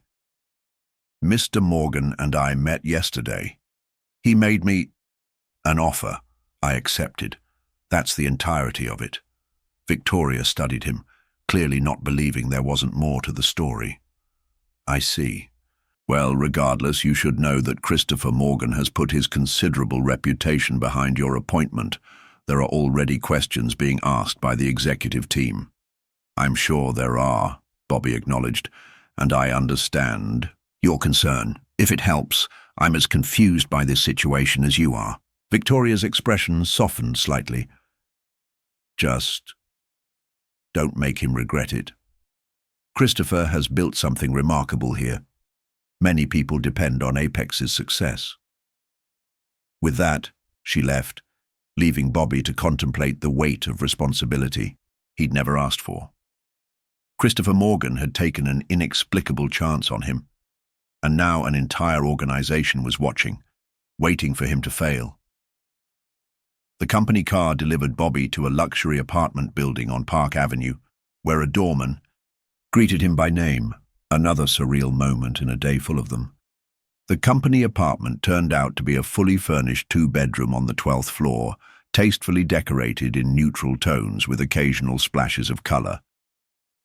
"Mr. Morgan and I met yesterday. He made me an offer. I accepted. That's the entirety of it." Victoria studied him, clearly not believing there wasn't more to the story. "I see. Well, regardless, you should know that Christopher Morgan has put his considerable reputation behind your appointment. There are already questions being asked by the executive team." "I'm sure there are," Bobby acknowledged, "and I understand your concern. If it helps, I'm as confused by this situation as you are." Victoria's expression softened slightly. "Just don't make him regret it. Christopher has built something remarkable here. Many people depend on Apex's success." With that, she left, leaving Bobby to contemplate the weight of responsibility he'd never asked for. Christopher Morgan had taken an inexplicable chance on him, and now an entire organization was watching, waiting for him to fail. The company car delivered Bobby to a luxury apartment building on Park Avenue, where a doorman greeted him by name, another surreal moment in a day full of them. The company apartment turned out to be a fully furnished 2-bedroom on the 12th floor, tastefully decorated in neutral tones with occasional splashes of color.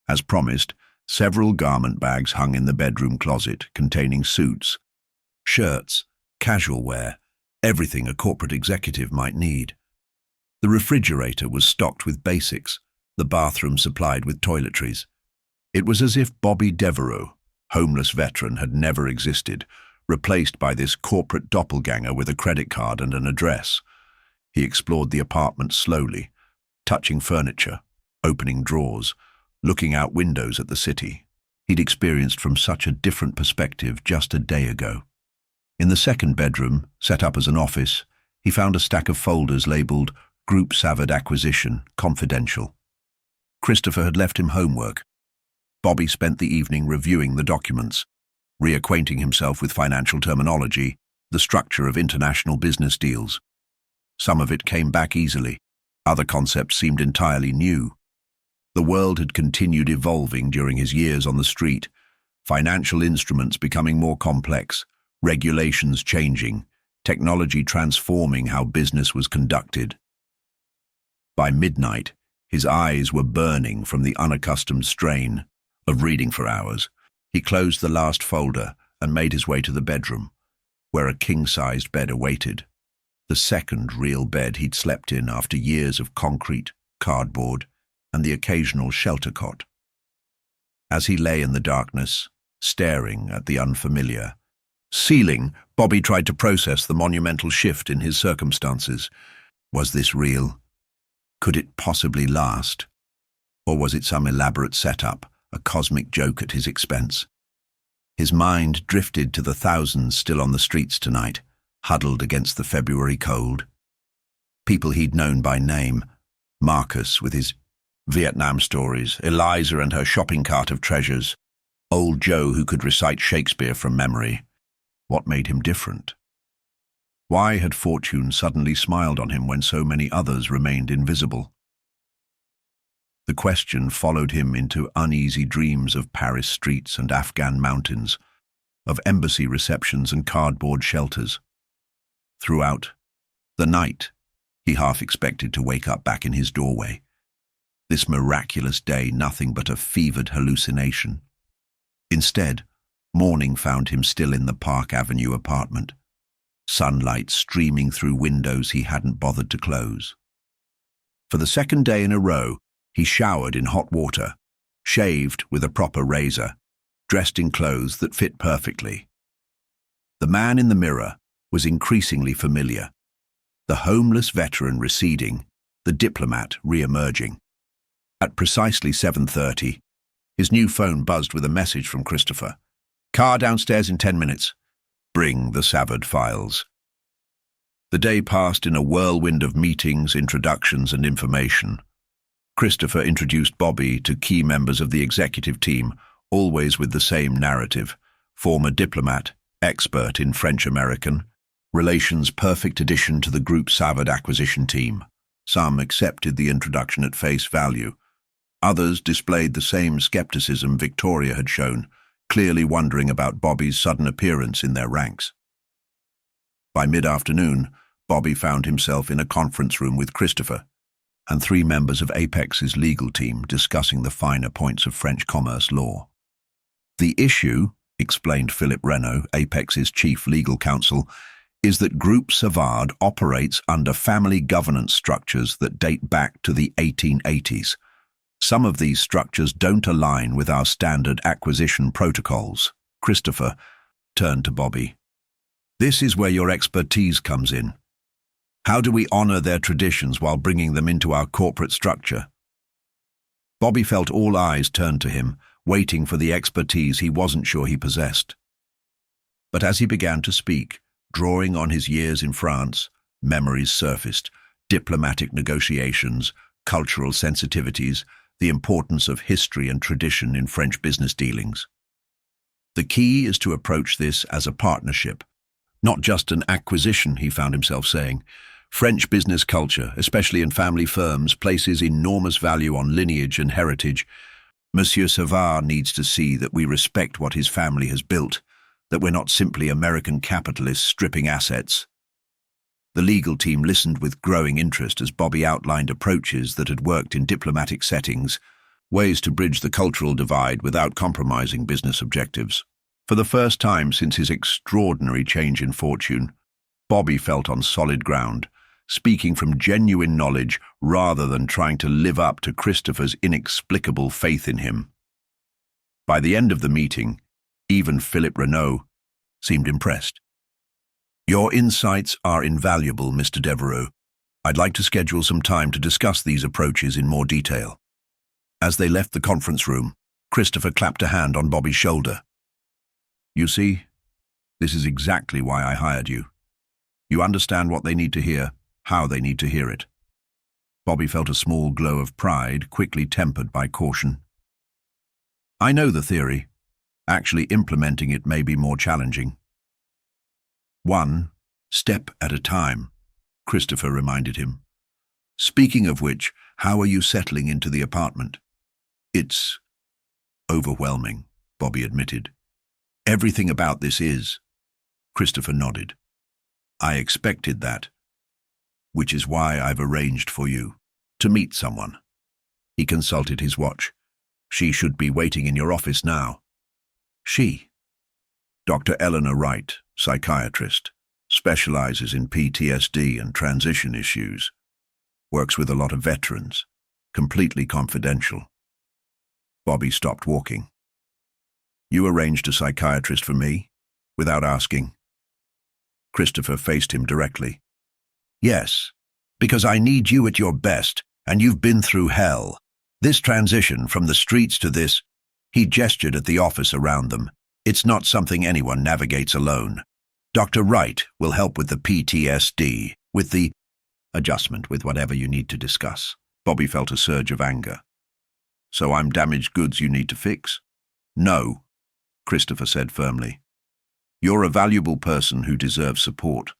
As promised, several garment bags hung in the bedroom closet containing suits, shirts, casual wear, everything a corporate executive might need. The refrigerator was stocked with basics, the bathroom supplied with toiletries. It was as if Bobby Devereaux, homeless veteran, had never existed, replaced by this corporate doppelganger with a credit card and an address. He explored the apartment slowly, touching furniture, opening drawers, looking out windows at the city he'd experienced from such a different perspective just a day ago. In the second bedroom, set up as an office, he found a stack of folders labeled Group Savard Acquisition, Confidential. Christopher had left him homework. Bobby spent the evening reviewing the documents, reacquainting himself with financial terminology, the structure of international business deals. Some of it came back easily. Other concepts seemed entirely new. The world had continued evolving during his years on the street, Financial instruments becoming more complex, regulations changing, technology transforming how business was conducted. By midnight, his eyes were burning from the unaccustomed strain of reading for hours. He closed the last folder and made his way to the bedroom, where a king-sized bed awaited, the second real bed he'd slept in after years of concrete, cardboard, and the occasional shelter cot. As he lay in the darkness, staring at the unfamiliar ceiling, Bobby tried to process the monumental shift in his circumstances. Was this real? Could it possibly last? Or was it some elaborate setup, a cosmic joke at his expense? His mind drifted to the thousands still on the streets tonight, huddled against the February cold. People he'd known by name, Marcus with his Vietnam stories, Eliza and her shopping cart of treasures, old Joe who could recite Shakespeare from memory. What made him different? Why had fortune suddenly smiled on him when so many others remained invisible? The question followed him into uneasy dreams of Paris streets and Afghan mountains, of embassy receptions and cardboard shelters. Throughout the night, he half expected to wake up back in his doorway. This miraculous day nothing but a fevered hallucination. Instead, morning found him still in the Park Avenue apartment, sunlight streaming through windows he hadn't bothered to close. For the second day in a row, he showered in hot water, shaved with a proper razor, dressed in clothes that fit perfectly. The man in the mirror was increasingly familiar, the homeless veteran receding, the diplomat re-emerging. At precisely 7:30, his new phone buzzed with a message from Christopher. "Car downstairs in 10 minutes. Bring the Savard files." The day passed in a whirlwind of meetings, introductions, and information. Christopher introduced Bobby to key members of the executive team, always with the same narrative: former diplomat, expert in French-American relations, perfect addition to the group Savard acquisition team. Some accepted the introduction at face value. Others displayed the same skepticism Victoria had shown, clearly wondering about Bobby's sudden appearance in their ranks. By mid-afternoon, Bobby found himself in a conference room with Christopher and 3 members of Apex's legal team discussing the finer points of French commerce law. "The issue," explained Philip Renault, Apex's chief legal counsel, "is that Group Savard operates under family governance structures that date back to the 1880s. Some of these structures don't align with our standard acquisition protocols." Christopher turned to Bobby. "This is where your expertise comes in. How do we honor their traditions while bringing them into our corporate structure?" Bobby felt all eyes turned to him, waiting for the expertise he wasn't sure he possessed. But as he began to speak, drawing on his years in France, memories surfaced: diplomatic negotiations, cultural sensitivities, the importance of history and tradition in French business dealings. "The key is to approach this as a partnership, not just an acquisition," he found himself saying. "French business culture, especially in family firms, places enormous value on lineage and heritage. Monsieur Savard needs to see that we respect what his family has built, that we're not simply American capitalists stripping assets." The legal team listened with growing interest as Bobby outlined approaches that had worked in diplomatic settings, ways to bridge the cultural divide without compromising business objectives. For the first time since his extraordinary change in fortune, Bobby felt on solid ground, speaking from genuine knowledge rather than trying to live up to Christopher's inexplicable faith in him. By the end of the meeting, even Philip Renault seemed impressed. "Your insights are invaluable, Mr. Devereux. I'd like to schedule some time to discuss these approaches in more detail." As they left the conference room, Christopher clapped a hand on Bobby's shoulder. "You see, this is exactly why I hired you. You understand what they need to hear, how they need to hear it." Bobby felt a small glow of pride, quickly tempered by caution. "I know the theory. Actually implementing it may be more challenging." "One step at a time," Christopher reminded him. "Speaking of which, how are you settling into the apartment?" "It's overwhelming," Bobby admitted. Everything about this is. Christopher nodded. I expected that, which is why I've arranged for you to meet someone. He consulted his watch. She should be waiting in your office now. She. Dr. Eleanor Wright, psychiatrist, specializes in PTSD and transition issues. Works with a lot of veterans. Completely confidential. Bobby stopped walking. You arranged a psychiatrist for me, without asking? Christopher faced him directly. Yes, because I need you at your best, and you've been through hell. This transition from the streets to this, he gestured at the office around them. It's not something anyone navigates alone. Dr. Wright will help with the PTSD, with the adjustment, with whatever you need to discuss. Bobby felt a surge of anger. So I'm damaged goods you need to fix? No, Christopher said firmly. You're a valuable person who deserves support.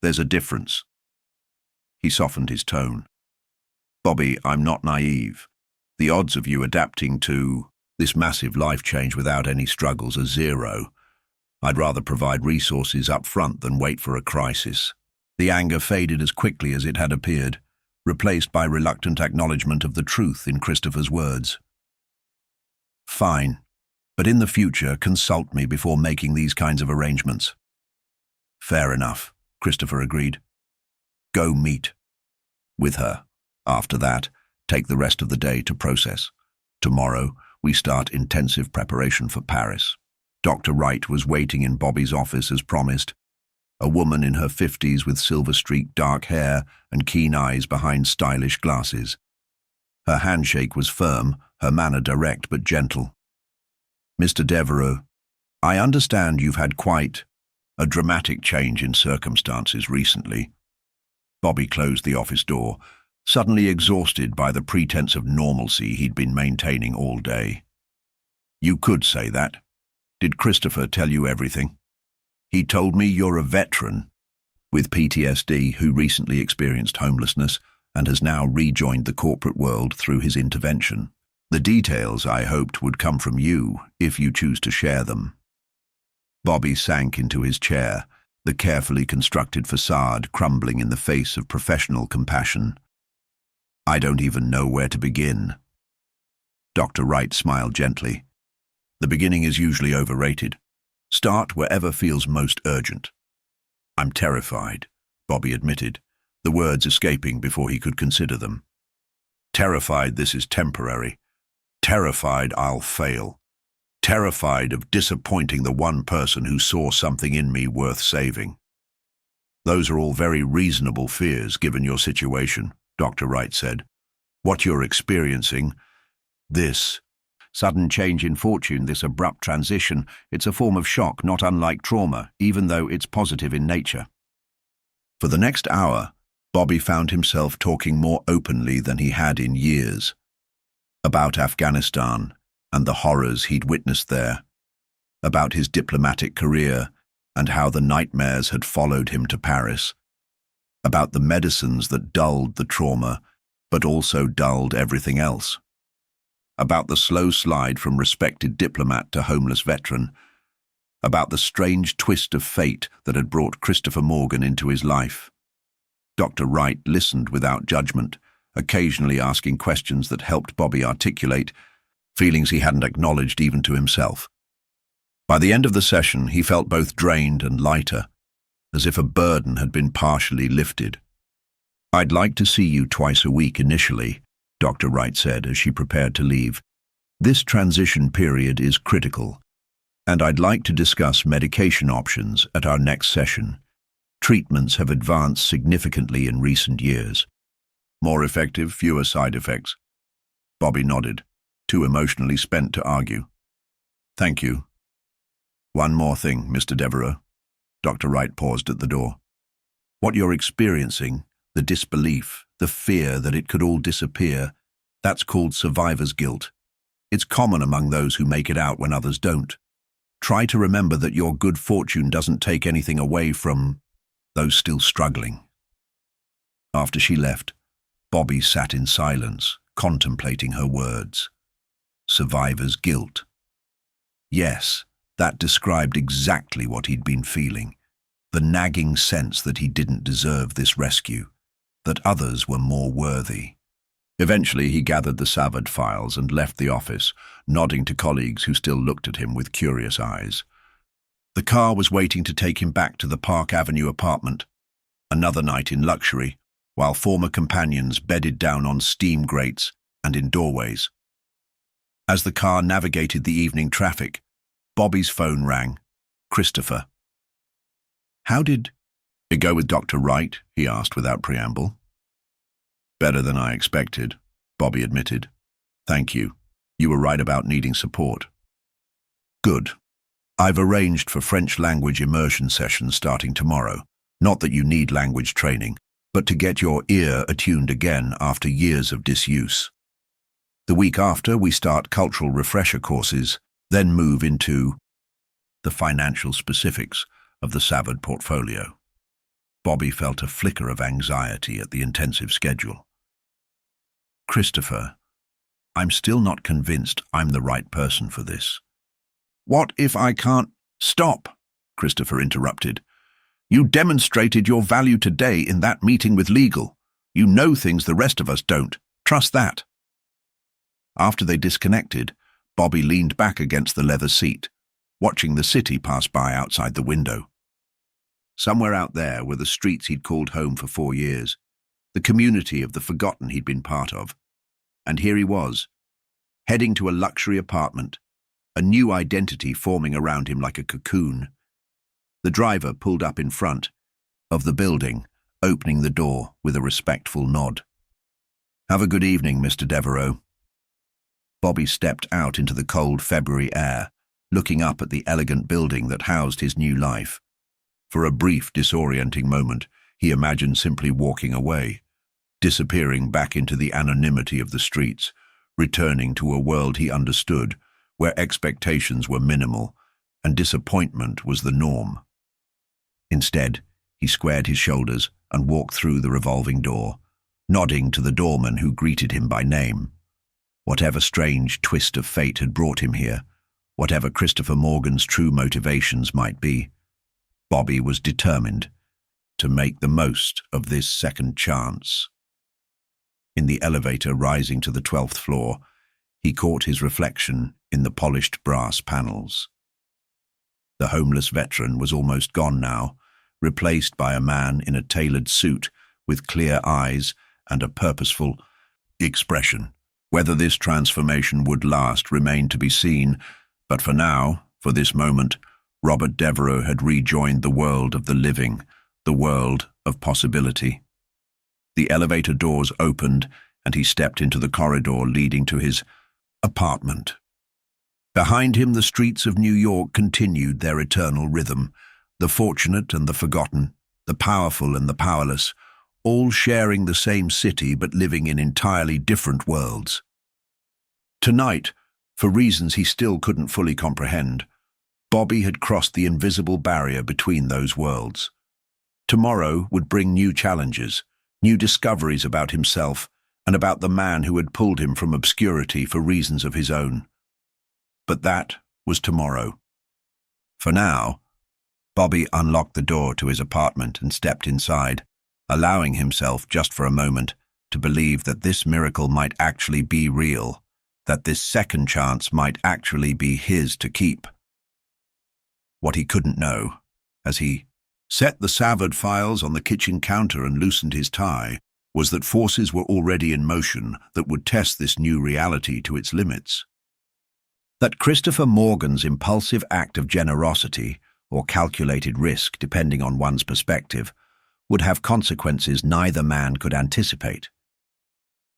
There's a difference. He softened his tone. Bobby, I'm not naive. The odds of you adapting to this massive life change without any struggles are zero. I'd rather provide resources up front than wait for a crisis. The anger faded as quickly as it had appeared, replaced by reluctant acknowledgement of the truth in Christopher's words. Fine, but in the future, consult me before making these kinds of arrangements. Fair enough, Christopher agreed. Go meet with her. After that, take the rest of the day to process. Tomorrow, we start intensive preparation for Paris. Dr. Wright was waiting in Bobby's office as promised, a woman in her 50s with silver-streaked dark hair and keen eyes behind stylish glasses. Her handshake was firm, her manner direct but gentle. Mr. Devereux, I understand you've had quite a dramatic change in circumstances recently. Bobby closed the office door, suddenly exhausted by the pretense of normalcy he'd been maintaining all day. You could say that. Did Christopher tell you everything? He told me you're a veteran with PTSD who recently experienced homelessness and has now rejoined the corporate world through his intervention. The details I hoped would come from you, if you choose to share them. Bobby sank into his chair, the carefully constructed facade crumbling in the face of professional compassion. I don't even know where to begin. Dr. Wright smiled gently. The beginning is usually overrated. Start wherever feels most urgent. I'm terrified, Bobby admitted, the words escaping before he could consider them. Terrified this is temporary. Terrified I'll fail. Terrified of disappointing the one person who saw something in me worth saving. Those are all very reasonable fears given your situation, Dr. Wright said. What you're experiencing, this sudden change in fortune, this abrupt transition, it's a form of shock not unlike trauma, even though it's positive in nature. For the next hour, Bobby found himself talking more openly than he had in years. About Afghanistan and the horrors he'd witnessed there. About his diplomatic career and how the nightmares had followed him to Paris. About the medicines that dulled the trauma, but also dulled everything else. About the slow slide from respected diplomat to homeless veteran. About the strange twist of fate that had brought Christopher Morgan into his life. Dr. Wright listened without judgment, occasionally asking questions that helped Bobby articulate feelings he hadn't acknowledged even to himself. By the end of the session, he felt both drained and lighter, as if a burden had been partially lifted. I'd like to see you twice a week initially, Dr. Wright said as she prepared to leave. This transition period is critical, and I'd like to discuss medication options at our next session. Treatments have advanced significantly in recent years. More effective, fewer side effects. Bobby nodded, too emotionally spent to argue. Thank you. One more thing, Mr. Devereux. Dr. Wright paused at the door. What you're experiencing, the disbelief, the fear that it could all disappear, that's called survivor's guilt. It's common among those who make it out when others don't. Try to remember that your good fortune doesn't take anything away from those still struggling. After she left, Bobby sat in silence, contemplating her words. Survivor's guilt. Yes, that described exactly what he'd been feeling. The nagging sense that he didn't deserve this rescue, that others were more worthy. Eventually, he gathered the Savard files and left the office, nodding to colleagues who still looked at him with curious eyes. The car was waiting to take him back to the Park Avenue apartment. Another night in luxury, while former companions bedded down on steam grates and in doorways. As the car navigated the evening traffic, Bobby's phone rang. Christopher. "How did it go with Dr. Wright?" he asked without preamble. "Better than I expected," Bobby admitted. "Thank you. You were right about needing support." "Good. I've arranged for French language immersion sessions starting tomorrow. Not that you need language training, but to get your ear attuned again after years of disuse. The week after, we start cultural refresher courses, then move into the financial specifics of the Savard portfolio." Bobby felt a flicker of anxiety at the intensive schedule. "Christopher, I'm still not convinced I'm the right person for this." "What if I can't—" "Stop," Christopher interrupted. "You demonstrated your value today in that meeting with legal. You know things the rest of us don't. Trust that." After they disconnected, Bobby leaned back against the leather seat, watching the city pass by outside the window. Somewhere out there were the streets he'd called home for 4 years, the community of the forgotten he'd been part of. And here he was, heading to a luxury apartment, a new identity forming around him like a cocoon. The driver pulled up in front of the building, opening the door with a respectful nod. "Have a good evening, Mr. Devereaux." Bobby stepped out into the cold February air, looking up at the elegant building that housed his new life. For a brief, disorienting moment, he imagined simply walking away, disappearing back into the anonymity of the streets, returning to a world he understood, where expectations were minimal and disappointment was the norm. Instead, he squared his shoulders and walked through the revolving door, nodding to the doorman who greeted him by name. Whatever strange twist of fate had brought him here, whatever Christopher Morgan's true motivations might be, Bobby was determined to make the most of this second chance. In the elevator rising to the 12th floor, he caught his reflection in the polished brass panels. The homeless veteran was almost gone now, replaced by a man in a tailored suit with clear eyes and a purposeful expression. Whether this transformation would last remained to be seen, but for now, for this moment, Robert Devereaux had rejoined the world of the living, the world of possibility. The elevator doors opened, and he stepped into the corridor leading to his apartment. Behind him, the streets of New York continued their eternal rhythm, the fortunate and the forgotten, the powerful and the powerless, all sharing the same city but living in entirely different worlds. Tonight, for reasons he still couldn't fully comprehend, Bobby had crossed the invisible barrier between those worlds. Tomorrow would bring new challenges, new discoveries about himself and about the man who had pulled him from obscurity for reasons of his own. But that was tomorrow. For now, Bobby unlocked the door to his apartment and stepped inside, allowing himself just for a moment to believe that this miracle might actually be real, that this second chance might actually be his to keep. What he couldn't know, as he set the Savard files on the kitchen counter and loosened his tie, was that forces were already in motion that would test this new reality to its limits. That Christopher Morgan's impulsive act of generosity, or calculated risk depending on one's perspective, would have consequences neither man could anticipate.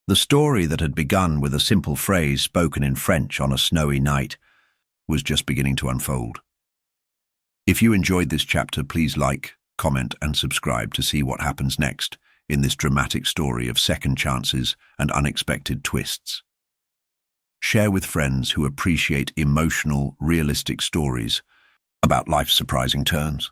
The story that had begun with a simple phrase spoken in French on a snowy night was just beginning to unfold. If you enjoyed this chapter, please like, comment, and subscribe to see what happens next in this dramatic story of second chances and unexpected twists. Share with friends who appreciate emotional, realistic stories about life's surprising turns.